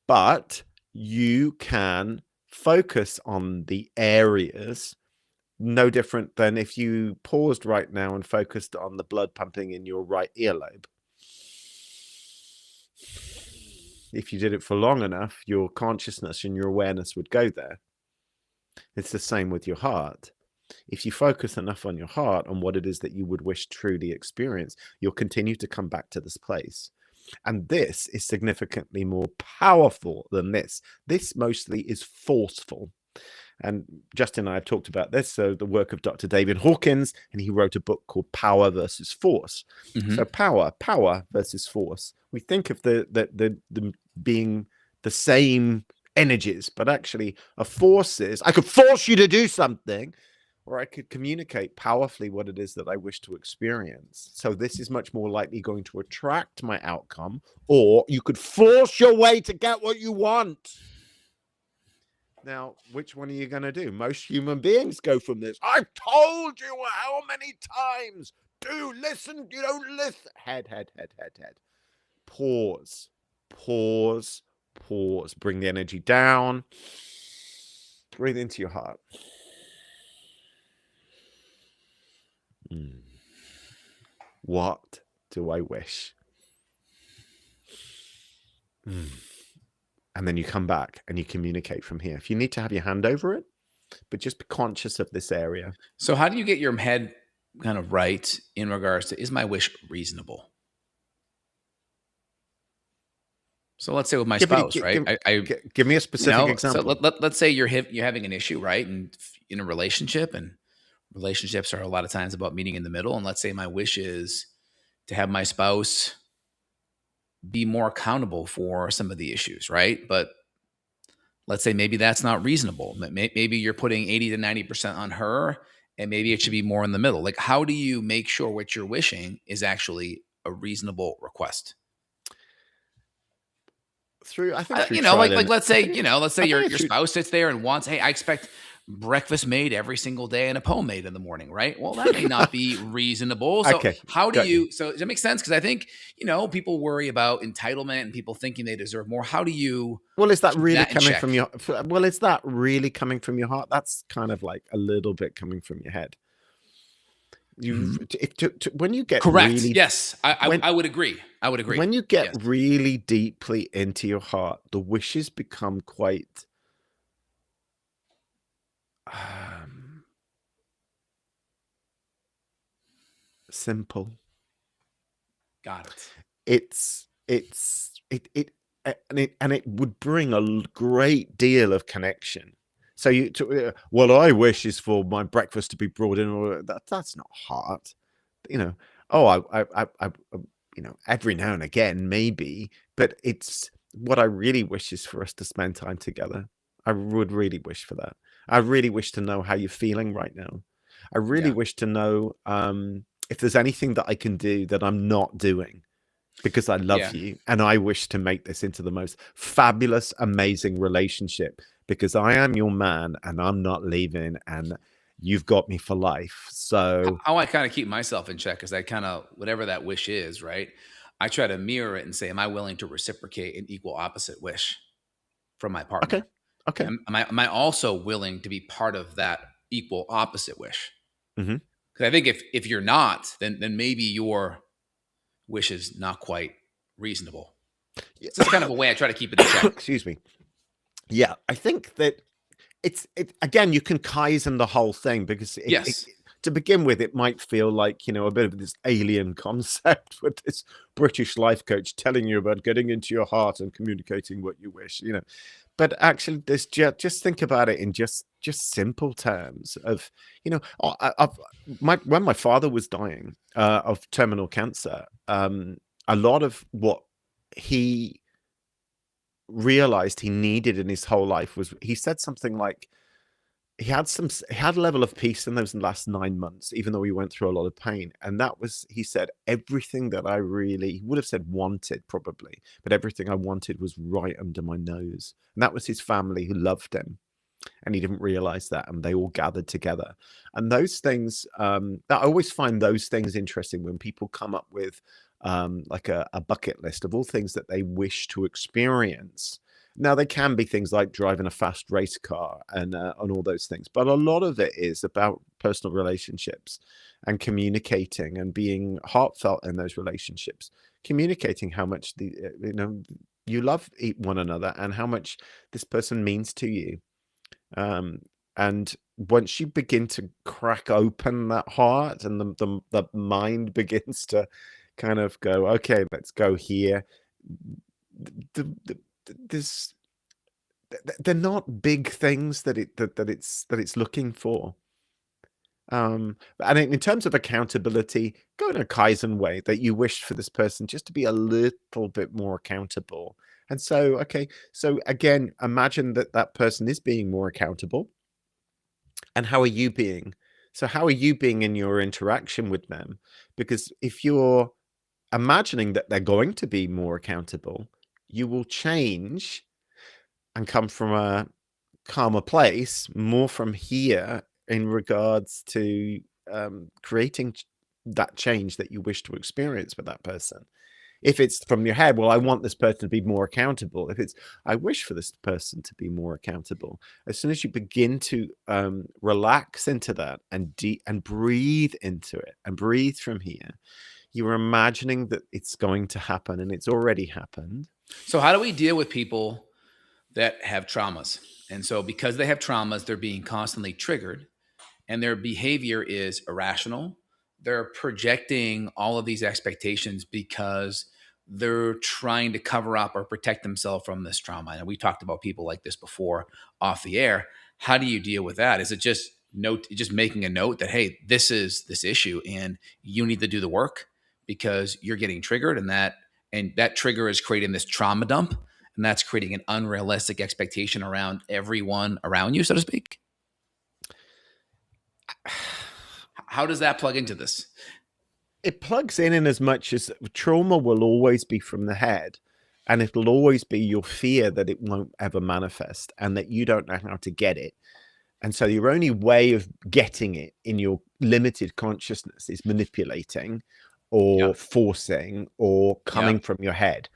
But you can focus on the areas no different than if you paused right now and focused on the blood pumping in your right earlobe. If you did it for long enough, your consciousness and your awareness would go there. It's the same with your heart. If you focus enough on your heart, on what it is that you would wish to truly experience, you'll continue to come back to this place. And this is significantly more powerful than this. This mostly is forceful. And Justin and I have talked about this. So the work of Dr. David Hawkins, and he wrote a book called Power versus Force. So Mhm. power versus force. We think of the being the same energies, but actually a force is I could force you to do something, or I could communicate powerfully what it is that I wish to experience. So this is much more likely going to attract my outcome, or you could force your way to get what you want. Now, which one are you going to do? Most human beings go from this. I've told you how many times. Do listen. You don't listen. Head. Pause. Pause. Pause. Bring the energy down. Breathe into your heart. What do I wish? And then you come back and you communicate from here. If you need to have your hand over it, but just be conscious of this area. So how do you get your head kind of right in regards to, is my wish reasonable? So let's say with my Give me spouse, right? give me a You specific know, so example. let's say you're having an issue, right? And in a relationship, and relationships are a lot of times about meeting in the middle. And let's say my wish is to have my spouse be more accountable for some of the issues, right? But let's say maybe that's not reasonable. Maybe you're putting 80 to 90% on her, and maybe it should be more in the middle. Like, how do you make sure what you're wishing is actually a reasonable request? I think through You know, trial and let's I say, think you know, let's say I think your it's through spouse sits there and wants, hey, I expect breakfast made every single day and a poem made in the morning, right? Well, that may not be reasonable. So okay, how do got you. you, so does that make sense? Because I think, you know, people worry about entitlement and people thinking they deserve more. How do you Well, is that keep really that in coming check? from your well, is that really coming from your heart? That's kind of like a little bit coming from your head. You Mhm. if when you get Correct. really Yes, when I would agree. I would agree. when you get Yes. really deeply into your heart, the wishes become quite um, simple. Got it. It's and it would bring a great deal of connection. So what I wish is for my breakfast to be brought in, or that's not hard, you know. Oh, every now and again maybe, but it's what I really wish is for us to spend time together. I would really wish for that. I really wish to know how you're feeling right now. I really Yeah. wish to know if there's anything that I can do that I'm not doing, because I love Yeah. you and I wish to make this into the most fabulous, amazing relationship, because I am your man and I'm not leaving and you've got me for life. So, How I kind of keep myself in check is I kind of, whatever that wish is, right? I try to mirror it and say, am I willing to reciprocate an equal opposite wish from my okay, partner? okay. Am I also willing to be part of that equal opposite wish? Hmm. Because I think if you're not, then maybe your wish is not quite reasonable. Yeah. So it's kind of a way I try to keep it in check. Excuse me. Yeah, I think that it again, you can Kaizen the whole thing, because Yes. to begin with, it might feel like, a bit of this alien concept with this British life coach telling you about getting into your heart and communicating what you wish. But actually, there's just think about it in just simple terms of, when my father was dying of terminal cancer, a lot of what he realized he needed in his whole life was, he said something like, he had a level of peace in those last 9 months, even though he went through a lot of pain. And that was, he said, everything that I really, he would have said wanted probably, but everything I wanted was right under my nose. And that was his family who loved him. And he didn't realize that. And they all gathered together. And those things, I always find those things interesting when people come up with like a bucket list of all things that they wish to experience. Now, they can be things like driving a fast race car and all those things, but a lot of it is about personal relationships and communicating and being heartfelt in those relationships, communicating how much you love one another and how much this person means to you. And once you begin to crack open that heart and the mind begins to kind of go, okay, let's go here. There's they're not big things that it's looking for. And in terms of accountability, go in a Kaizen way that you wish for this person just to be a little bit more accountable. And so, okay, so again, imagine that that person is being more accountable. And how are you being? So how are you being in your interaction with them? Because if you're imagining that they're going to be more accountable, you will change and come from a calmer place, more from here in regards to creating that change that you wish to experience with that person. If it's from your head, well, I want this person to be more accountable. If it's, I wish for this person to be more accountable. As soon as you begin to relax into that and breathe into it and breathe from here, you're imagining that it's going to happen, and it's already happened. So how do we deal with people that have traumas? And so because they have traumas, they're being constantly triggered and their behavior is irrational. They're projecting all of these expectations because they're trying to cover up or protect themselves from this trauma. And we talked about people like this before off the air. How do you deal with that? Is it just making a note that, hey, this is this issue and you need to do the work because you're getting triggered, and that trigger is creating this trauma dump, and that's creating an unrealistic expectation around everyone around you, so to speak? How does that plug into this? It plugs in as much as trauma will always be from the head, and it'll always be your fear that it won't ever manifest and that you don't know how to get it. And so your only way of getting it in your limited consciousness is manipulating Yeah. or forcing or Yeah. coming from your head.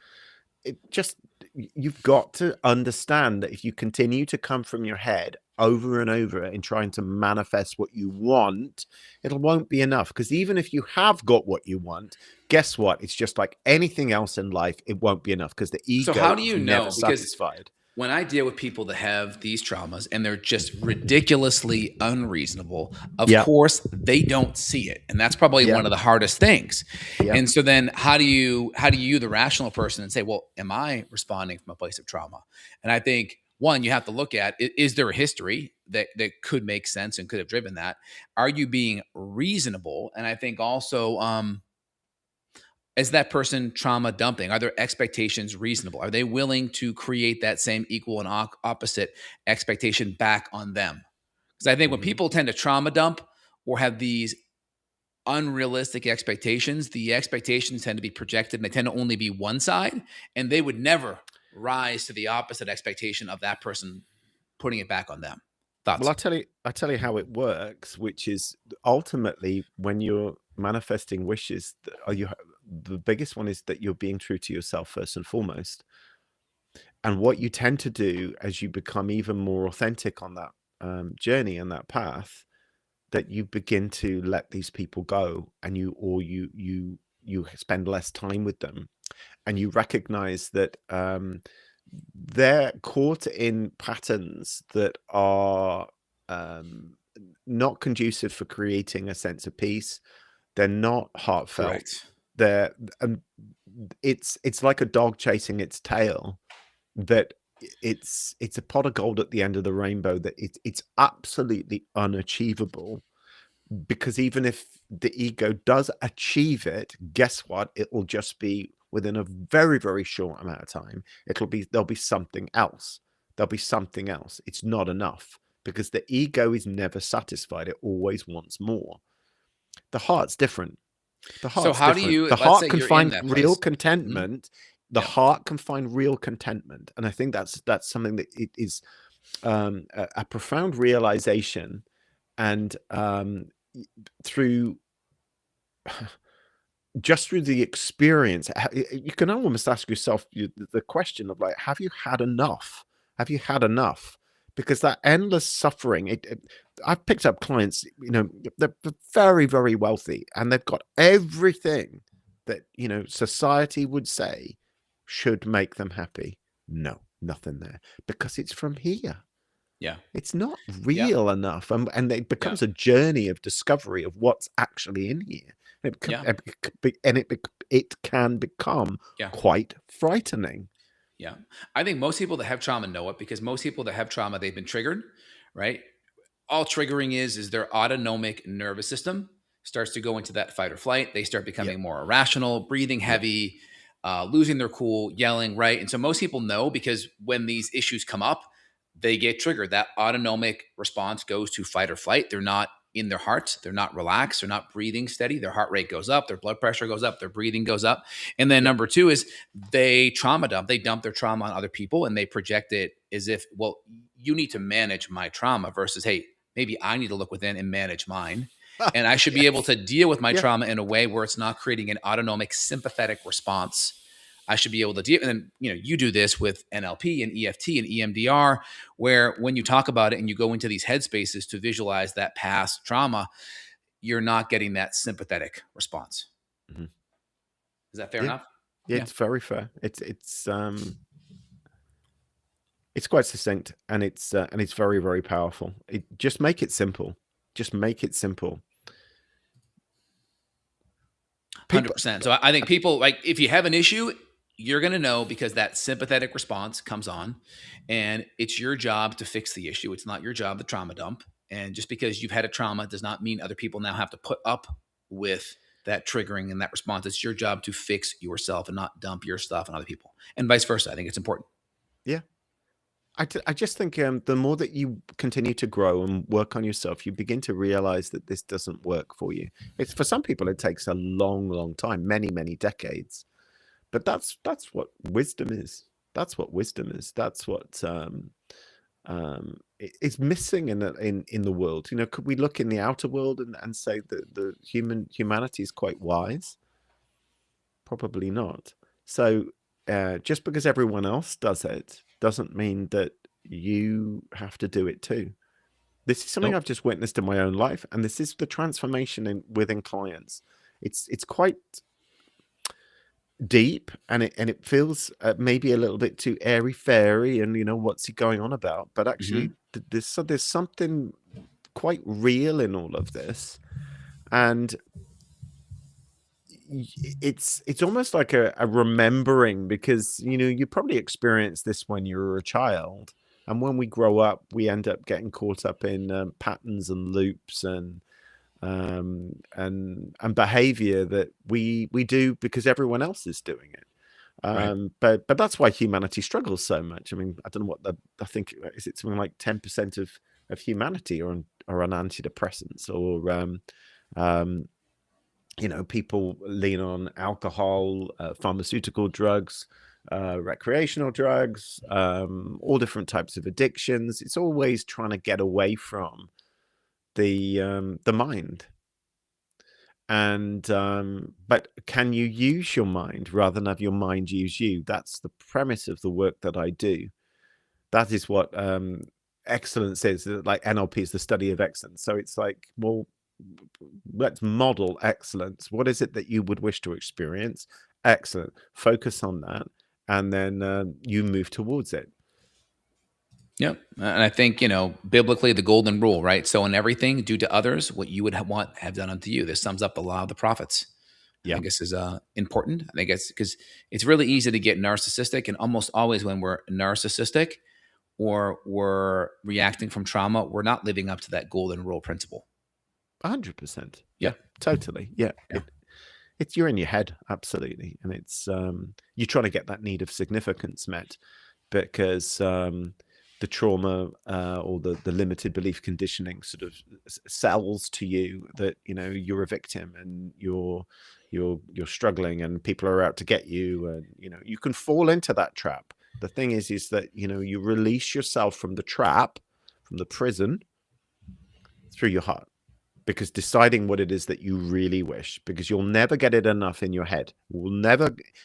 You've got to understand that if you continue to come from your head over and over in trying to manifest what you want, it won't be enough. Because even if you have got what you want, guess what? It's just like anything else in life, it won't be enough because the So ego how do is you never know? Because satisfied. when I deal with people that have these traumas and they're just ridiculously unreasonable, of Yeah, course they don't see it. And that's probably yeah, one of the hardest things. yeah. And so then how do you, the rational person, and say, well, am I responding from a place of trauma? And I think one, you have to look at, is there a history that could make sense and could have driven that? Are you being reasonable? And I think also, is that person trauma dumping? Are their expectations reasonable? Are they willing to create that same equal and opposite expectation back on them? Because I think when Hmm. people tend to trauma dump or have these unrealistic expectations, the expectations tend to be projected and they tend to only be one side, and they would never rise to the opposite expectation of that person putting it back on them. Well, Thoughts? I tell you how it works, which is ultimately when you're manifesting wishes, are you the biggest one is that you're being true to yourself first and foremost. And what you tend to do as you become even more authentic on that journey and that path, that you begin to let these people go, and you spend less time with them, and you recognize that they're caught in patterns that are um, not conducive for creating a sense of peace. They're not heartfelt. Correct. They're and it's like a dog chasing its tail. That it's a pot of gold at the end of the rainbow. That it's absolutely unachievable, because even if the ego does achieve it, guess what? It will just be within a very, very short amount of time. There'll be something else. There'll be something else. It's not enough, because the ego is never satisfied. It always wants more. The heart's different. The So heart's how do different. you, The let's heart say can you're in find that real place. Mhm. contentment. The Yeah. heart can find real contentment. And I think that's something that it is a profound realization. And through just through the experience, you can almost ask yourself the question of like, have you had enough? Have you had enough? Because that endless suffering, I've picked up clients, they're very, very wealthy, and they've got everything that, society would say should make them happy. No, nothing there, because it's from here. Yeah. It's not Yeah. real enough, and it Yeah. becomes a journey of discovery of what's actually in here. Yeah. It can become Yeah. quite frightening. Yeah. I think most people that have trauma know it, because most people that have trauma, they've been triggered, right? All triggering is their autonomic nervous system starts to go into that fight or flight. They start Yep, becoming more irrational, breathing yep, heavy, losing their cool, yelling, right? And so most people know, because when these issues come up, they get triggered. That autonomic response goes to fight or flight. They're not in their heart. They're not relaxed. They're not breathing steady. Their heart rate goes up. Their blood pressure goes up. Their breathing goes up. And then yep. number two is they trauma dump. They dump their trauma on other people and they project it as if, well, you need to manage my trauma versus, hey, maybe I need to look within and manage mine. And I should be able Yes. to deal with my Yeah. trauma in a way where it's not creating an autonomic sympathetic response. I should be able to deal. And then, you do this with NLP and EFT and EMDR, where when you talk about it and you go into these headspaces to visualize that past trauma, you're not getting that sympathetic response. Mhm. Is that fair Yeah. enough? Yeah, Yeah. it's very fair. It's quite succinct, and it's very, very powerful. Just make it simple. Just make it simple. People 100%. So I think people, like, if you have an issue, you're going to know because that sympathetic response comes on, and it's your job to fix the issue. It's not your job to trauma dump. And just because you've had a trauma does not mean other people now have to put up with that triggering and that response. It's your job to fix yourself and not dump your stuff on other people, and vice versa. I think it's important. Yeah. I just think the more that you continue to grow and work on yourself, you begin to realize that this doesn't work for you. It's for some people, it takes a long, long time, many, many decades. But that's what wisdom is. That's what wisdom is. That's what is missing in the world. Could we look in the outer world and say that the humanity is quite wise? Probably not. So just because everyone else does it doesn't mean that you have to do it too. This is something I've Nope. just witnessed in my own life, and this is the transformation within clients. It's quite deep, and it feels maybe a little bit too airy fairy, and what's he going on about? But actually, Hmm. there's something quite real in all of this, and it's almost like a remembering, because you probably experienced this when you were a child, and when we grow up we end up getting caught up in patterns and loops, and behavior that we do because everyone else is doing it. Right. But that's why humanity struggles so much. I mean, I don't know what I think, is it something like 10% of humanity are on antidepressants, or um, people lean on alcohol, pharmaceutical drugs, recreational drugs, all different types of addictions. It's always trying to get away from the mind. And but can you use your mind rather than have your mind use you? That's the premise of the work that I do. That is what excellence is. Like NLP is the study of excellence. So it's like, well, let's model excellence. What is it that you would wish to experience? Excellent. Focus on that, and then you move towards it. Yep. And I think, biblically, the golden rule, right? So in everything, do to others what you would want have done unto you. This sums up a lot of the prophets. I Yeah, think this is important. I think it's because it's really easy to get narcissistic. And almost always when we're narcissistic or we're reacting from trauma, we're not living up to that golden rule principle. 100%. Yeah, Yep. totally. Yeah, Yeah. it's you're in your head, absolutely, and it's you're trying to get that need of significance met, because the trauma, or the limited belief conditioning sort of sells to you that you're a victim, and you're struggling, and people are out to get you, and you can fall into that trap. The thing is that you release yourself from the trap, from the prison, through your heart, because deciding what it is that you really wish, because you'll never get it enough in your head.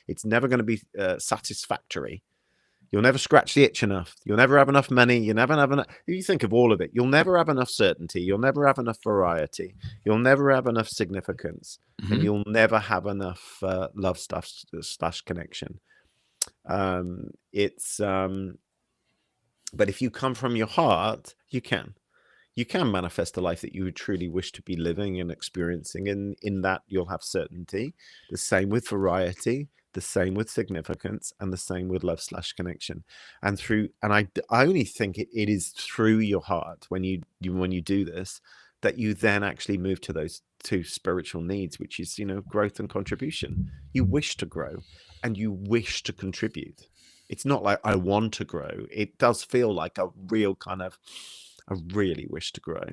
It's never going to be satisfactory. You'll never scratch the itch enough. You'll never have enough money. You never have enough. You think of all of it. You'll never have enough certainty. You'll never have enough variety. You'll never have enough significance, and Hmm. you'll never have enough love stuff slash connection. It's But if you come from your heart, you can manifest the life that you would truly wish to be living and experiencing. And in that, you'll have certainty. The same with variety, the same with significance, and the same with love slash connection. And I only think it is through your heart, when you do this, that you then actually move to those two spiritual needs, which is growth and contribution. You wish to grow, and you wish to contribute. It's not like I want to grow. It does feel like a real kind of, I really wish to grow.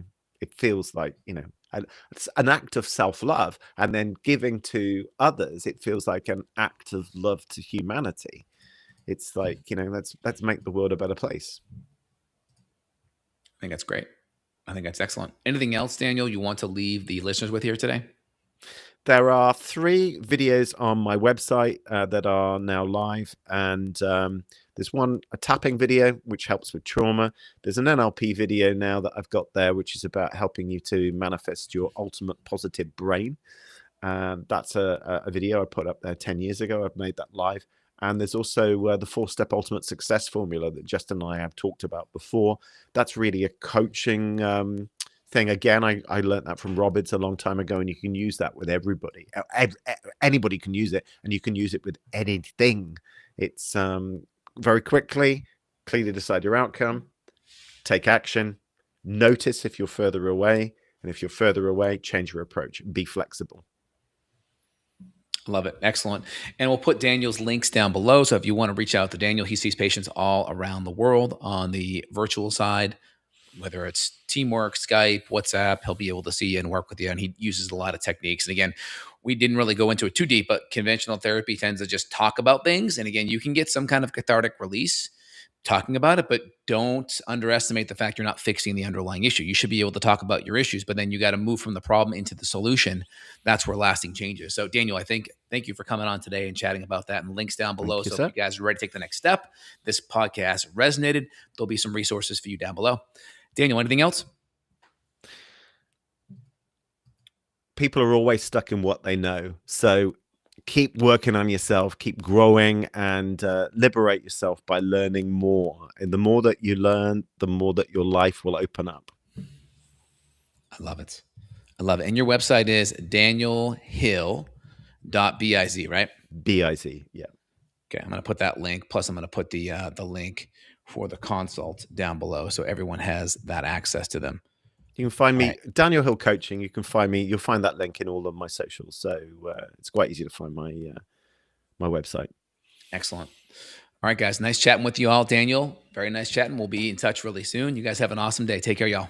It feels like, it's an act of self-love, and then giving to others, it feels like an act of love to humanity. It's like, let's make the world a better place. I think that's great. I think that's excellent. Anything else, Daniel, you want to leave the listeners with here today? There are 3 videos on my website that are now live, and there's a tapping video which helps with trauma. There's an NLP video now that I've got there, which is about helping you to manifest your ultimate positive brain. That's a video I put up there 10 years ago. I've made that live. And there's also the 4-step ultimate success formula that Justin and I have talked about before. That's really a coaching thing. Again, I learned that from Robbins a long time ago, and you can use that with everybody. Anybody can use it, and you can use it with anything. It's very quickly, clearly decide your outcome, take action, notice if you're further away, and if you're further away, change your approach, be flexible. Love it. Excellent. And we'll put Daniel's links down below. So if you want to reach out to Daniel, he sees patients all around the world on the virtual side, whether it's teamwork, Skype, WhatsApp, he'll be able to see you and work with you. And he uses a lot of techniques. And again, we didn't really go into it too deep, but conventional therapy tends to just talk about things. And again, you can get some kind of cathartic release talking about it, but don't underestimate the fact you're not fixing the underlying issue. You should be able to talk about your issues, but then you got to move from the problem into the solution. That's where lasting changes. So, Daniel, thank you for coming on today and chatting about that. And links down below. Thank you, So, if sir. you guys are ready to take the next step, this podcast resonated, there'll be some resources for you down below. Daniel, anything else? People are always stuck in what they know. So keep working on yourself, keep growing, and liberate yourself by learning more. And the more that you learn, the more that your life will open up. I love it. I love it. And your website is danielhill.biz, right? BIZ, yeah. Okay, I'm going to put that link. Plus, I'm going to put the link for the consult down below, so everyone has that access to them. You can find All me, right. Daniel Hill Coaching. You can find me. You'll find that link in all of my socials. So it's quite easy to find my website. Excellent. All right, guys. Nice chatting with you all. Daniel, very nice chatting. We'll be in touch really soon. You guys have an awesome day. Take care, y'all.